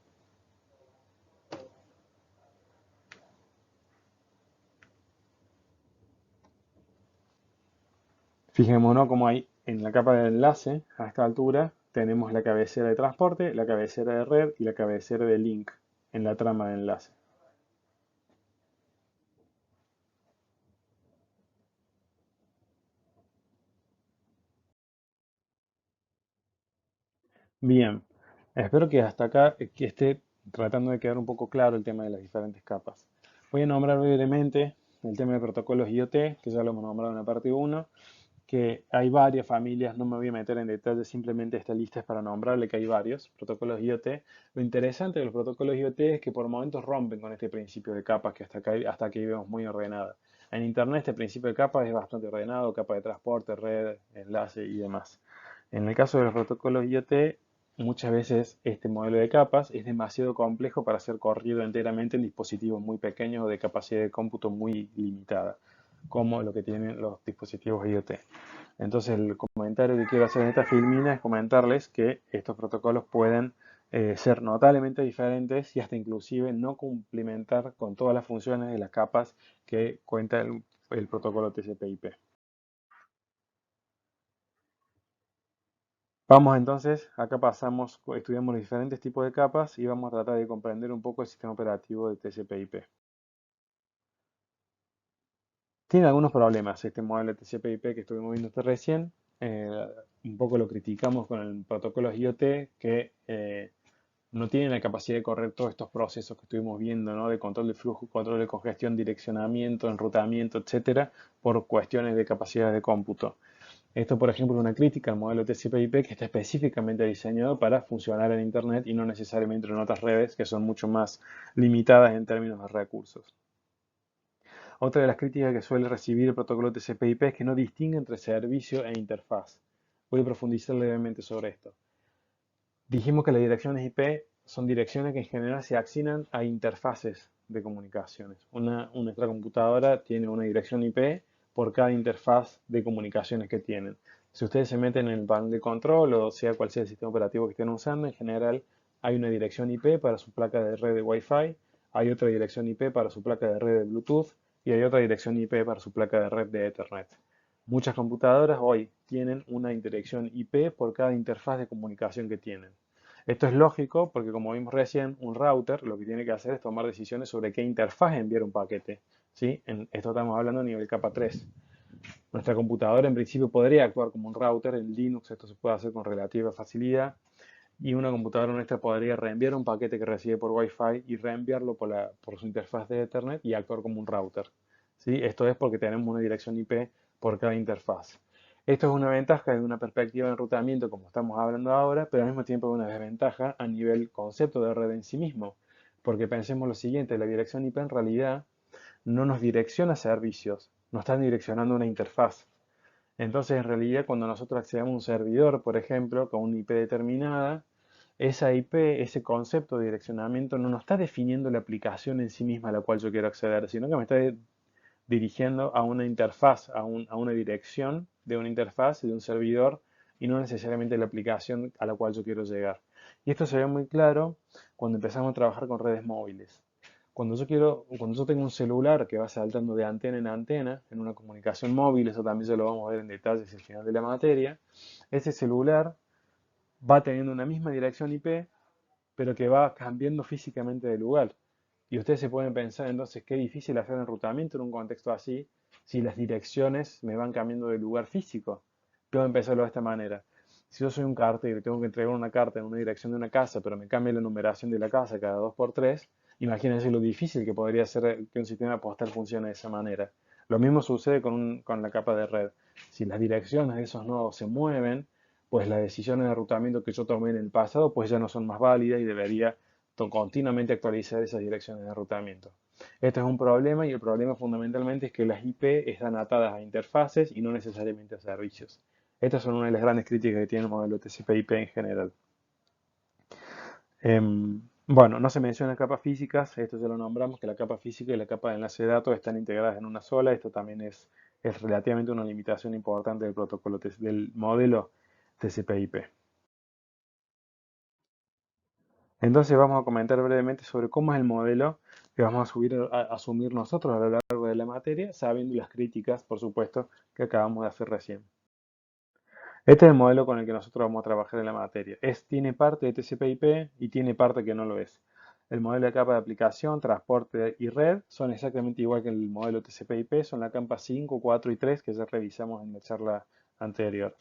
Fijémonos cómo hay en la capa de enlace, a esta altura, tenemos la cabecera de transporte, la cabecera de red y la cabecera de link en la trama de enlace. Bien, Espero que hasta acá que esté tratando de quedar un poco claro el tema de las diferentes capas. Voy a nombrar brevemente el tema de protocolos IoT, que ya lo hemos nombrado en la parte 1, que hay varias familias, no me voy a meter en detalle, simplemente esta lista es para nombrarle que hay varios protocolos IoT. Lo interesante de los protocolos IoT es que por momentos rompen con este principio de capas que hasta aquí vemos muy ordenada. En Internet este principio de capas es bastante ordenado, capa de transporte, red, enlace y demás. En el caso de los protocolos IoT, muchas veces este modelo de capas es demasiado complejo para ser corrido enteramente en dispositivos muy pequeños o de capacidad de cómputo muy limitada, como lo que tienen los dispositivos IoT. Entonces el comentario que quiero hacer en esta filmina es comentarles que estos protocolos pueden ser notablemente diferentes y hasta inclusive no cumplimentar con todas las funciones de las capas que cuenta el protocolo TCP/IP. Vamos entonces, acá pasamos, estudiamos los diferentes tipos de capas y vamos a tratar de comprender un poco el sistema operativo de TCP/IP. Tiene algunos problemas este modelo de TCP/IP que estuvimos viendo hasta recién. Eh, un poco lo criticamos con el protocolo IoT que no tienen la capacidad de correr todos estos procesos que estuvimos viendo, ¿no? De control de flujo, control de congestión, direccionamiento, enrutamiento, etcétera, por cuestiones de capacidad de cómputo. Esto, por ejemplo, es una crítica al modelo TCP/IP que está específicamente diseñado para funcionar en Internet y no necesariamente en otras redes que son mucho más limitadas en términos de recursos. Otra de las críticas que suele recibir el protocolo TCP/IP es que no distingue entre servicio e interfaz. Voy a profundizar levemente sobre esto. Dijimos que las direcciones IP son direcciones que en general se asignan a interfaces de comunicaciones. Nuestra computadora tiene una dirección IP por cada interfaz de comunicaciones que tienen. Si ustedes se meten en el panel de control o sea cual sea el sistema operativo que estén usando, en general hay una dirección IP para su placa de red de Wi-Fi, hay otra dirección IP para su placa de red de Bluetooth y hay otra dirección IP para su placa de red de Ethernet. Muchas computadoras hoy tienen una dirección IP por cada interfaz de comunicación que tienen. Esto es lógico porque, como vimos recién, un router lo que tiene que hacer es tomar decisiones sobre qué interfaz enviar un paquete. ¿Sí? En esto estamos hablando a nivel capa 3. Nuestra computadora en principio podría actuar como un router. En Linux esto se puede hacer con relativa facilidad. Y una computadora nuestra podría reenviar un paquete que recibe por Wi-Fi y reenviarlo por su interfaz de Ethernet y actuar como un router. ¿Sí? Esto es porque tenemos una dirección IP por cada interfaz. Esto es una ventaja desde una perspectiva de enrutamiento, como estamos hablando ahora, pero al mismo tiempo es una desventaja a nivel concepto de red en sí mismo. Porque pensemos lo siguiente, la dirección IP en realidad no nos direcciona servicios, nos está direccionando una interfaz. Entonces, en realidad, cuando nosotros accedemos a un servidor, por ejemplo, con una IP determinada, esa IP, ese concepto de direccionamiento, no nos está definiendo la aplicación en sí misma a la cual yo quiero acceder, sino que me está dirigiendo a una interfaz, a una dirección de una interfaz de un servidor y no necesariamente la aplicación a la cual yo quiero llegar. Y esto se ve muy claro cuando empezamos a trabajar con redes móviles. Cuando yo tengo un celular que va saltando de antena en una comunicación móvil, eso también se lo vamos a ver en detalle hacia el final de la materia, ese celular va teniendo una misma dirección IP, pero que va cambiando físicamente de lugar. Y ustedes se pueden pensar entonces qué difícil hacer enrutamiento en un contexto así, si las direcciones me van cambiando de lugar físico. Tengo que empezarlo de esta manera. Si yo soy un cartero y tengo que entregar una carta en una dirección de una casa, pero me cambia la numeración de la casa cada 2 por 3, imagínense lo difícil que podría ser que un sistema postal funcione de esa manera. Lo mismo sucede con la capa de red. Si las direcciones de esos nodos se mueven, pues las decisiones de enrutamiento que yo tomé en el pasado, pues ya no son más válidas y debería continuamente actualizar esas direcciones de enrutamiento. Este es un problema y el problema fundamentalmente es que las IP están atadas a interfaces y no necesariamente a servicios. Estas son una de las grandes críticas que tiene el modelo TCP/IP en general. Bueno, no se mencionan capas físicas, esto ya lo nombramos, que la capa física y la capa de enlace de datos están integradas en una sola. Esto también es relativamente una limitación importante del protocolo del modelo TCP/IP. Entonces vamos a comentar brevemente sobre cómo es el modelo que vamos a asumir nosotros a lo largo de la materia, sabiendo las críticas, por supuesto, que acabamos de hacer recién. Este es el modelo con el que nosotros vamos a trabajar en la materia. Tiene parte de TCP/IP y tiene parte que no lo es. El modelo de capa de aplicación, transporte y red son exactamente igual que el modelo TCP/IP, son la capa 5, 4 y 3 que ya revisamos en la charla anterior.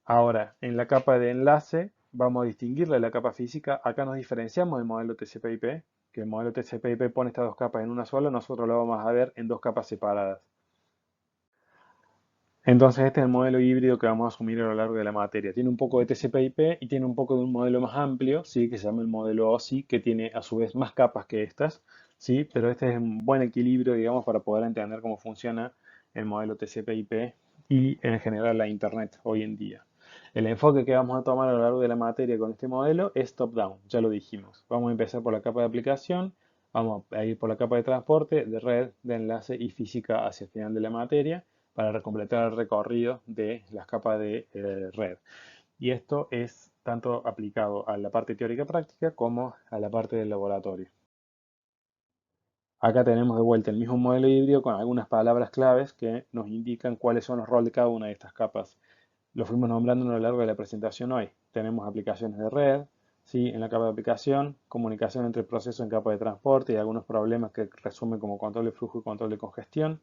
Ahora, en la capa de enlace vamos a distinguirla de la capa física. Acá nos diferenciamos del modelo TCP/IP, que el modelo TCP/IP pone estas dos capas en una sola, nosotros lo vamos a ver en dos capas separadas. Entonces este es el modelo híbrido que vamos a asumir a lo largo de la materia. Tiene un poco de TCP/IP y tiene un poco de un modelo más amplio, ¿sí? Que se llama el modelo OSI, que tiene a su vez más capas que estas, ¿sí? Pero este es un buen equilibrio, digamos, para poder entender cómo funciona el modelo TCP/IP y en general la Internet hoy en día. El enfoque que vamos a tomar a lo largo de la materia con este modelo es top-down, ya lo dijimos. Vamos a empezar por la capa de aplicación, vamos a ir por la capa de transporte, de red, de enlace y física hacia el final de la materia para completar el recorrido de las capas de red. Y esto es tanto aplicado a la parte teórica práctica como a la parte del laboratorio. Acá tenemos de vuelta el mismo modelo híbrido con algunas palabras claves que nos indican cuáles son los roles de cada una de estas capas. Lo fuimos nombrando a lo largo de la presentación hoy. Tenemos aplicaciones de red, ¿sí? En la capa de aplicación, comunicación entre procesos en capa de transporte y algunos problemas que resumen como control de flujo y control de congestión.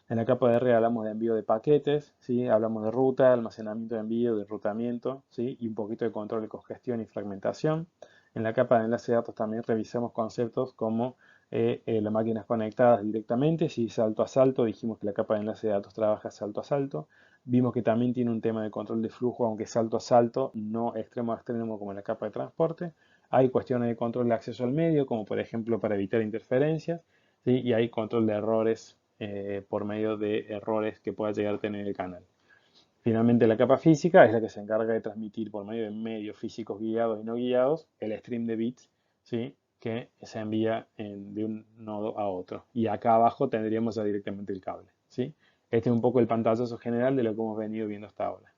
En la capa de red hablamos de envío de paquetes, ¿sí? Hablamos de ruta, almacenamiento de envío, de enrutamiento, ¿sí? Y un poquito de control de congestión y fragmentación. En la capa de enlace de datos también revisamos conceptos como las máquinas conectadas directamente, si salto a salto, dijimos que la capa de enlace de datos trabaja salto a salto. Vimos que también tiene un tema de control de flujo, aunque salto a salto, no extremo a extremo como en la capa de transporte. Hay cuestiones de control de acceso al medio, como por ejemplo para evitar interferencias, ¿sí? Y hay control de errores por medio de errores que pueda llegar a tener el canal. Finalmente, la capa física es la que se encarga de transmitir por medio de medios físicos guiados y no guiados el stream de bits, ¿sí? Que se envía de un nodo a otro. Y acá abajo tendríamos ya directamente el cable, ¿sí? Este es un poco el pantallazo general de lo que hemos venido viendo hasta ahora.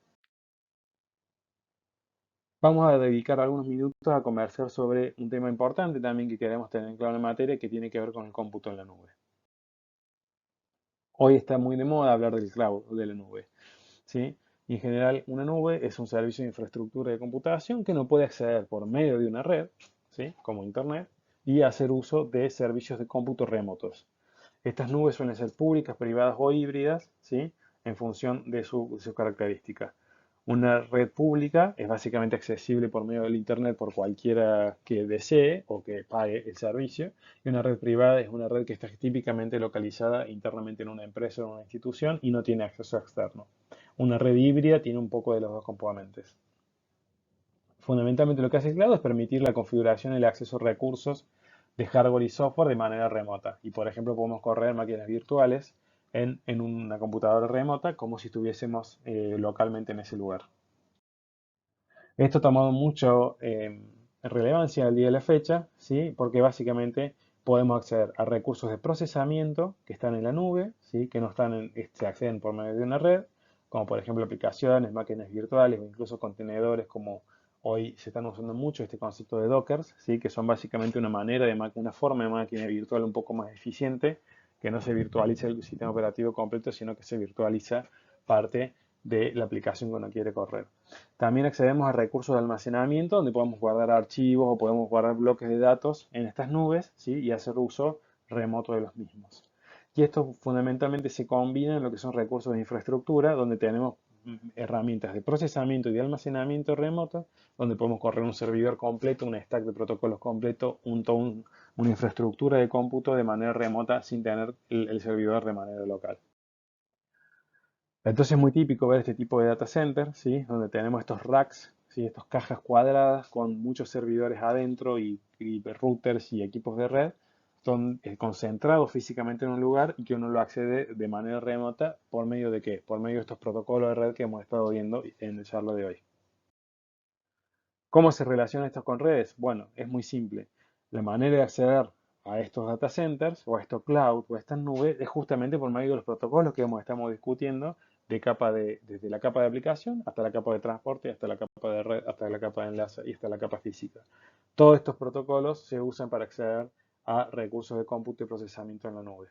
Vamos a dedicar algunos minutos a conversar sobre un tema importante también que queremos tener claro en la materia, que tiene que ver con el cómputo en la nube. Hoy está muy de moda hablar del cloud, de la nube, ¿sí? Y en general, una nube es un servicio de infraestructura de computación que no puede acceder por medio de una red, ¿sí? Como Internet, y hacer uso de servicios de cómputo remotos. Estas nubes suelen ser públicas, privadas o híbridas, ¿sí? En función de sus características. Una red pública es básicamente accesible por medio del Internet por cualquiera que desee o que pague el servicio. Y una red privada es una red que está típicamente localizada internamente en una empresa o en una institución y no tiene acceso externo. Una red híbrida tiene un poco de los dos componentes. Fundamentalmente lo que hace el cloud es permitir la configuración y el acceso a recursos de hardware y software de manera remota. Y por ejemplo podemos correr máquinas virtuales en una computadora remota como si estuviésemos localmente en ese lugar. Esto ha tomado mucho relevancia al día de la fecha, ¿sí? Porque básicamente podemos acceder a recursos de procesamiento que están en la nube, ¿sí? Que no están se acceden por medio de una red, como por ejemplo aplicaciones, máquinas virtuales o incluso contenedores, como hoy se están usando mucho este concepto de Dockers, ¿sí? Que son básicamente una manera de una forma de máquina virtual un poco más eficiente, que no se virtualiza el sistema operativo completo, sino que se virtualiza parte de la aplicación que uno quiere correr. También accedemos a recursos de almacenamiento donde podemos guardar archivos o podemos guardar bloques de datos en estas nubes, ¿sí? Y hacer uso remoto de los mismos. Y esto fundamentalmente se combina en lo que son recursos de infraestructura, donde tenemos herramientas de procesamiento y de almacenamiento remoto, donde podemos correr un servidor completo, un stack de protocolos completo, una infraestructura de cómputo de manera remota sin tener el servidor de manera local. Entonces es muy típico ver este tipo de data center, ¿sí? Donde tenemos estos racks, ¿sí? Estas cajas cuadradas con muchos servidores adentro y routers y equipos de red, son concentrados físicamente en un lugar y que uno lo accede de manera remota por medio de ¿qué? Por medio de estos protocolos de red que hemos estado viendo en el charla de hoy. ¿Cómo se relaciona esto con redes? Bueno, es muy simple. La manera de acceder a estos data centers o a estos cloud o a estas nubes es justamente por medio de los protocolos que estamos discutiendo desde la capa de aplicación hasta la capa de transporte, hasta la capa de red, hasta la capa de enlace y hasta la capa física. Todos estos protocolos se usan para acceder a recursos de cómputo y procesamiento en la nube.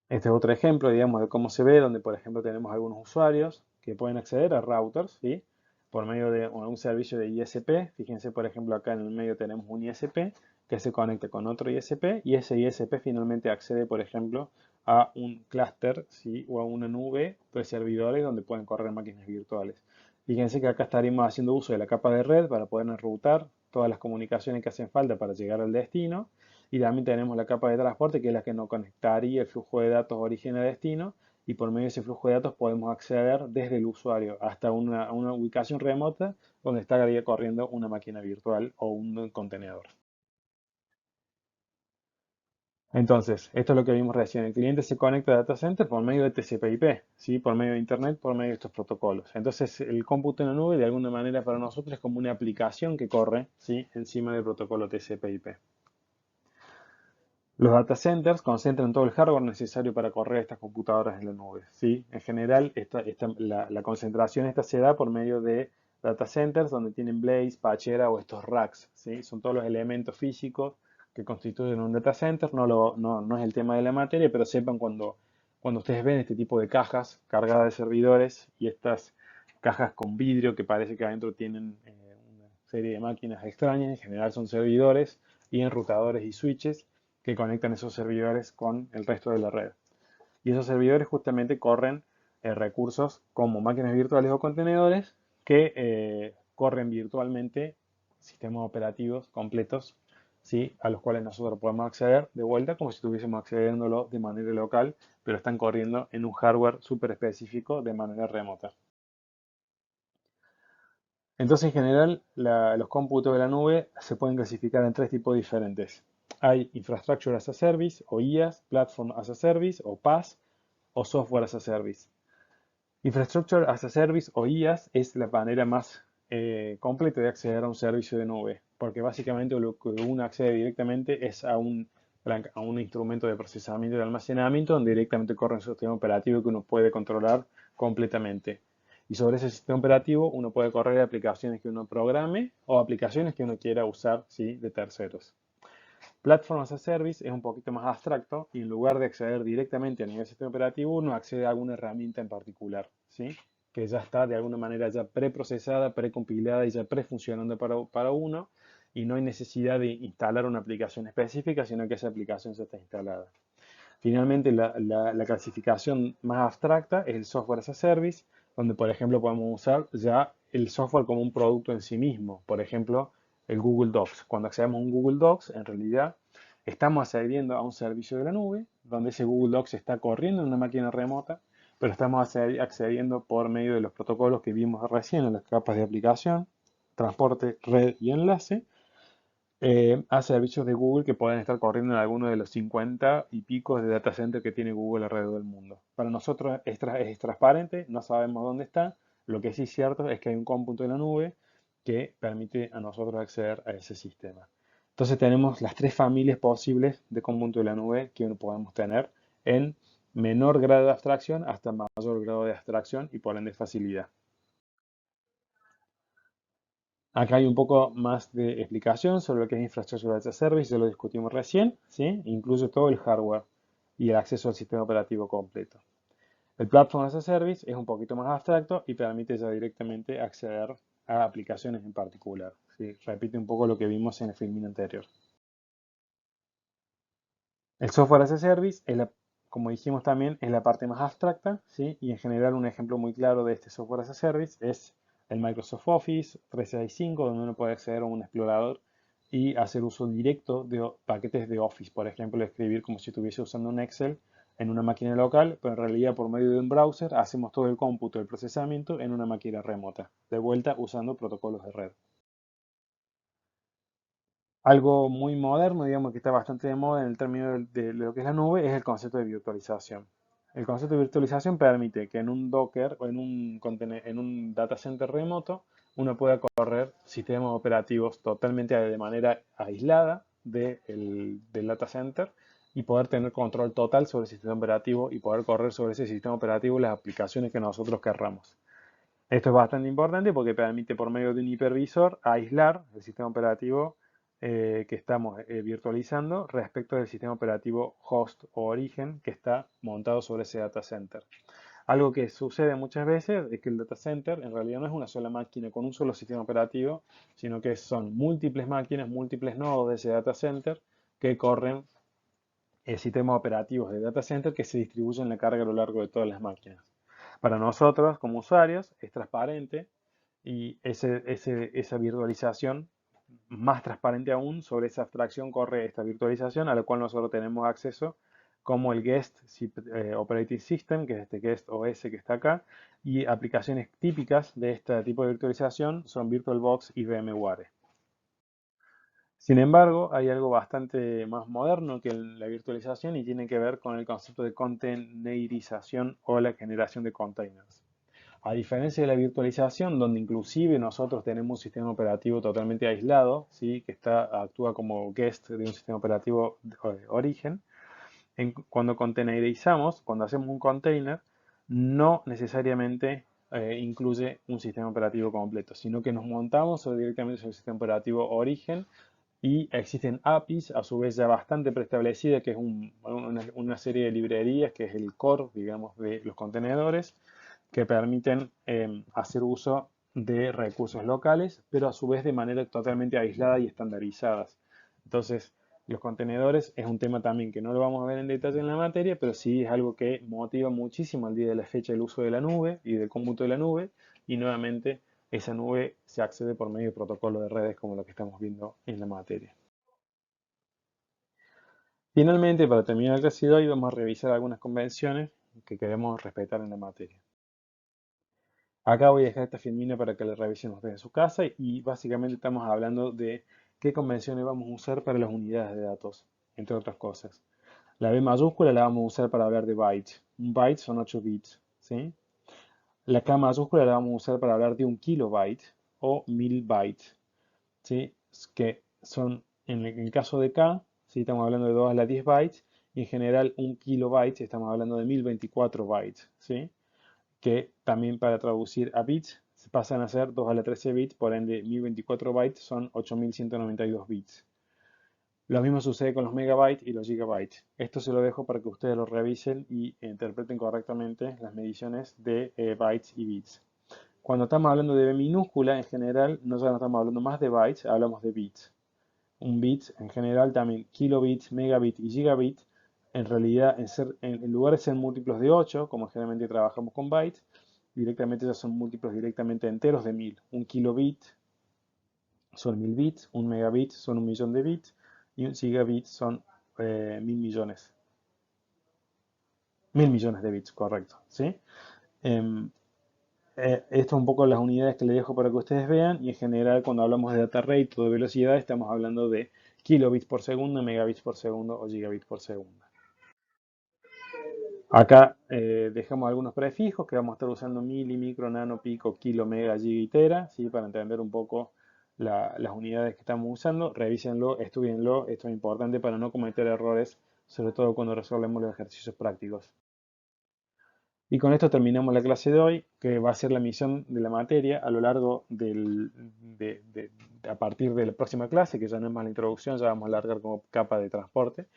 Este es otro ejemplo, digamos, de cómo se ve, donde por ejemplo tenemos algunos usuarios que pueden acceder a routers, ¿sí? Por medio de un servicio de ISP. Fíjense, por ejemplo, acá en el medio tenemos un ISP que se conecta con otro ISP y ese ISP finalmente accede, por ejemplo, a un clúster, ¿sí? O a una nube de servidores donde pueden correr máquinas virtuales. Fíjense que acá estaríamos haciendo uso de la capa de red para poder enrutar todas las comunicaciones que hacen falta para llegar al destino. Y también tenemos la capa de transporte, que es la que nos conectaría el flujo de datos origen a destino. Y por medio de ese flujo de datos podemos acceder desde el usuario hasta una ubicación remota donde estaría corriendo una máquina virtual o un contenedor. Entonces, esto es lo que vimos recién. El cliente se conecta a Data Center por medio de TCP/IP, ¿sí? Por medio de Internet, por medio de estos protocolos. Entonces, el cómputo en la nube, de alguna manera para nosotros, es como una aplicación que corre, ¿sí? Encima del protocolo TCP/IP. Los data centers concentran todo el hardware necesario para correr estas computadoras en la nube, ¿sí? En general, la concentración esta se da por medio de data centers donde tienen blades, pachera o estos racks, ¿sí? Son todos los elementos físicos que constituyen un data center. No es el tema de la materia, pero sepan cuando ustedes ven este tipo de cajas cargadas de servidores y estas cajas con vidrio que parece que adentro tienen una serie de máquinas extrañas, en general son servidores y enrutadores y switches que conectan esos servidores con el resto de la red. Y esos servidores justamente corren recursos como máquinas virtuales o contenedores que corren virtualmente sistemas operativos completos, ¿sí? A los cuales nosotros podemos acceder de vuelta como si estuviésemos accediéndolo de manera local, pero están corriendo en un hardware súper específico de manera remota. Entonces, en general, los cómputos de la nube se pueden clasificar en tres tipos diferentes. Hay Infrastructure as a Service o IaaS, Platform as a Service o PaaS o Software as a Service. Infrastructure as a Service o IaaS es la manera más completa de acceder a un servicio de nube, porque básicamente lo que uno accede directamente es a un instrumento de procesamiento y de almacenamiento donde directamente corre un sistema operativo que uno puede controlar completamente. Y sobre ese sistema operativo uno puede correr aplicaciones que uno programe o aplicaciones que uno quiera usar, ¿sí? De terceros. Platform as a Service es un poquito más abstracto y en lugar de acceder directamente a nivel sistema operativo, uno accede a alguna herramienta en particular, ¿sí? Que ya está de alguna manera ya preprocesada, precompilada y ya prefuncionando para uno y no hay necesidad de instalar una aplicación específica, sino que esa aplicación ya está instalada. Finalmente, la clasificación más abstracta es el Software as a Service, donde por ejemplo podemos usar ya el software como un producto en sí mismo. Por ejemplo, el Google Docs. Cuando accedemos a un Google Docs, en realidad estamos accediendo a un servicio de la nube, donde ese Google Docs está corriendo en una máquina remota, pero estamos accediendo por medio de los protocolos que vimos recién en las capas de aplicación, transporte, red y enlace, a servicios de Google que pueden estar corriendo en alguno de los 50 y pico de data center que tiene Google alrededor del mundo. Para nosotros es transparente, no sabemos dónde está. Lo que sí es cierto es que hay un cómputo en la nube que permite a nosotros acceder a ese sistema. Entonces tenemos las tres familias posibles de cómputo de la nube que podemos tener en menor grado de abstracción hasta mayor grado de abstracción y por ende facilidad. Acá hay un poco más de explicación sobre lo que es Infrastructure as a Service, ya lo discutimos recién, ¿sí? Incluye todo el hardware y el acceso al sistema operativo completo. El Platform as a Service es un poquito más abstracto y permite ya directamente acceder a aplicaciones en particular, ¿sí? Repite un poco lo que vimos en el filmín anterior. El Software as a Service, como dijimos también, es la parte más abstracta, ¿sí? Y en general un ejemplo muy claro de este Software as a Service es el Microsoft Office 365, donde uno puede acceder a un explorador y hacer uso directo de paquetes de Office. Por ejemplo, escribir como si estuviese usando un Excel en una máquina local, pero en realidad por medio de un browser hacemos todo el cómputo, el procesamiento en una máquina remota, de vuelta usando protocolos de red. Algo muy moderno, digamos que está bastante de moda en el término de lo que es la nube, es el concepto de virtualización. El concepto de virtualización permite que en un Docker o en un data center remoto uno pueda correr sistemas operativos totalmente de manera aislada del data center y poder tener control total sobre el sistema operativo y poder correr sobre ese sistema operativo las aplicaciones que nosotros querramos. Esto es bastante importante porque permite por medio de un hipervisor aislar el sistema operativo que estamos virtualizando respecto del sistema operativo host o origen que está montado sobre ese data center. Algo que sucede muchas veces es que el data center en realidad no es una sola máquina con un solo sistema operativo, sino que son múltiples máquinas, múltiples nodos de ese data center que corren sistemas operativos de data center que se distribuyen la carga a lo largo de todas las máquinas. Para nosotros, como usuarios, es transparente y esa virtualización, más transparente aún, sobre esa abstracción corre esta virtualización a la cual nosotros tenemos acceso como el Operating System, que es este Guest OS que está acá, y aplicaciones típicas de este tipo de virtualización son VirtualBox y VMware. Sin embargo, hay algo bastante más moderno que la virtualización y tiene que ver con el concepto de containerización o la generación de containers. A diferencia de la virtualización, donde inclusive nosotros tenemos un sistema operativo totalmente aislado, ¿sí? Que actúa como guest de un sistema operativo de origen, cuando containerizamos, cuando hacemos un container, no necesariamente incluye un sistema operativo completo, sino que nos montamos directamente sobre el sistema operativo origen y existen APIs, a su vez ya bastante preestablecida, que es una serie de librerías, que es el core, digamos, de los contenedores, que permiten hacer uso de recursos locales, pero a su vez de manera totalmente aislada y estandarizadas. Entonces, los contenedores es un tema también que no lo vamos a ver en detalle en la materia, pero sí es algo que motiva muchísimo al día de la fecha el uso de la nube y del cómputo de la nube, y nuevamente esa nube se accede por medio de protocolos de redes como lo que estamos viendo en la materia. Finalmente, para terminar el clase de hoy, vamos a revisar algunas convenciones que queremos respetar en la materia. Acá voy a dejar esta filmina para que la revisen ustedes en su casa y básicamente estamos hablando de qué convenciones vamos a usar para las unidades de datos, entre otras cosas. La B mayúscula la vamos a usar para hablar de bytes. Un byte son 8 bits, ¿sí? La K mayúscula la vamos a usar para hablar de un kilobyte o 1000 bytes, ¿sí? Que son, en el caso de K, ¿sí? Estamos hablando de 2 a la 10 bytes y en general un kilobyte estamos hablando de 1024 bytes, ¿sí? Que también para traducir a bits se pasan a ser 2 a la 13 bits, por ende 1024 bytes son 8192 bits. Lo mismo sucede con los megabytes y los gigabytes. Esto se lo dejo para que ustedes lo revisen y interpreten correctamente las mediciones de bytes y bits. Cuando estamos hablando de B minúscula, en general, ya no estamos hablando más de bytes, hablamos de bits. Un bit, en general, también kilobits, megabit y gigabit, en realidad, en lugar de ser múltiplos de 8, como generalmente trabajamos con bytes, directamente ya son múltiplos directamente enteros de 1000. Un kilobit son 1000 bits, un megabit son 1 millón de bits y un gigabit son 1000 millones. 1000 millones de bits, correcto, ¿sí? Em, Esto es un poco las unidades que les dejo para que ustedes vean y en general cuando hablamos de data rate o de velocidad estamos hablando de kilobits por segundo, megabits por segundo o gigabits por segundo. Acá dejamos algunos prefijos que vamos a estar usando mili, micro, nano, pico, kilo, mega, giga y tera, ¿sí? Para entender un poco las unidades que estamos usando. Revísenlo, estudienlo, esto es importante para no cometer errores, sobre todo cuando resolvemos los ejercicios prácticos. Y con esto terminamos la clase de hoy, que va a ser la misión de la materia a lo largo a partir de la próxima clase, que ya no es más la introducción, ya vamos a largar como capa de transporte.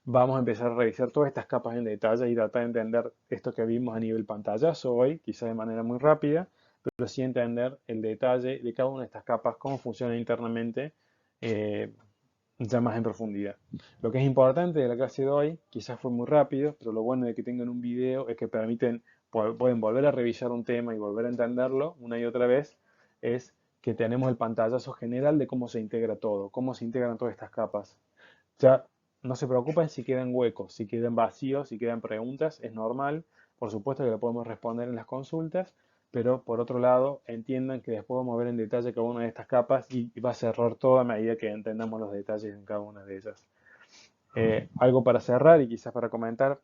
Vamos a empezar a revisar todas estas capas en detalle y tratar de entender esto que vimos a nivel pantallazo hoy, quizás de manera muy rápida, pero sí entender el detalle de cada una de estas capas, cómo funciona internamente, eh, ya más en profundidad. Lo que es importante de la clase de hoy, quizás fue muy rápido, pero lo bueno de que tengan un video es que pueden volver a revisar un tema y volver a entenderlo una y otra vez, es que tenemos el pantallazo general de cómo se integra todo, cómo se integran todas estas capas. Ya no se preocupen si quedan huecos, si quedan vacíos, si quedan preguntas, es normal. Por supuesto que lo podemos responder en las consultas, pero por otro lado entiendan que después vamos a ver en detalle cada una de estas capas y va a cerrar todo a medida que entendamos los detalles en cada una de ellas. Algo para cerrar y quizás para comentar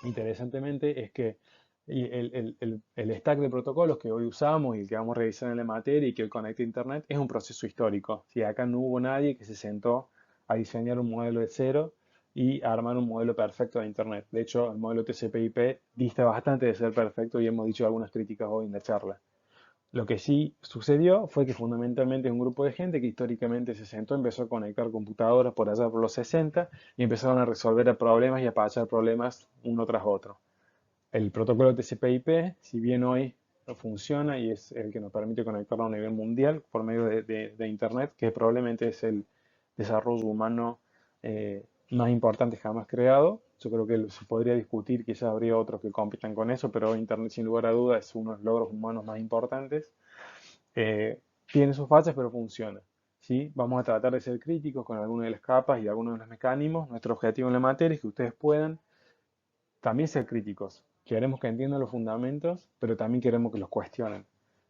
interesantemente es que el stack de protocolos que hoy usamos y que vamos a revisar en la materia y que hoy conecta a Internet es un proceso histórico. Si acá no hubo nadie que se sentó a diseñar un modelo de cero y a armar un modelo perfecto de Internet. De hecho, el modelo TCP/IP dista bastante de ser perfecto y hemos dicho algunas críticas hoy en la charla. Lo que sí sucedió fue que fundamentalmente un grupo de gente que históricamente se sentó, empezó a conectar computadoras por allá por los 60 y empezaron a resolver problemas y a pasar problemas uno tras otro. El protocolo TCP/IP, si bien hoy funciona y es el que nos permite conectarlo a nivel mundial por medio de Internet, que probablemente es el desarrollo humano más importante jamás creado. Yo creo que se podría discutir, quizás habría otros que compitan con eso, pero Internet sin lugar a dudas es uno de los logros humanos más importantes. Eh, Tiene sus fallas, pero funciona. ¿Sí? Vamos a tratar de ser críticos con algunas de las capas y algunos de los mecanismos. Nuestro objetivo en la materia es que ustedes puedan también ser críticos. Queremos que entiendan los fundamentos, pero también queremos que los cuestionen.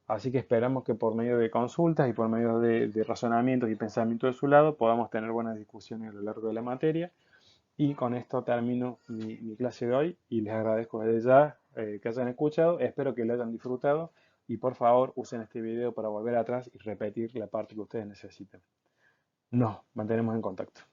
Así que esperamos que por medio de consultas y por medio de razonamientos y pensamientos de su lado podamos tener buenas discusiones a lo largo de la materia. Y con esto termino mi clase de hoy y les agradezco desde ya que hayan escuchado. Espero que lo hayan disfrutado y por favor usen este video para volver atrás y repetir la parte que ustedes necesiten. Nos mantenemos en contacto.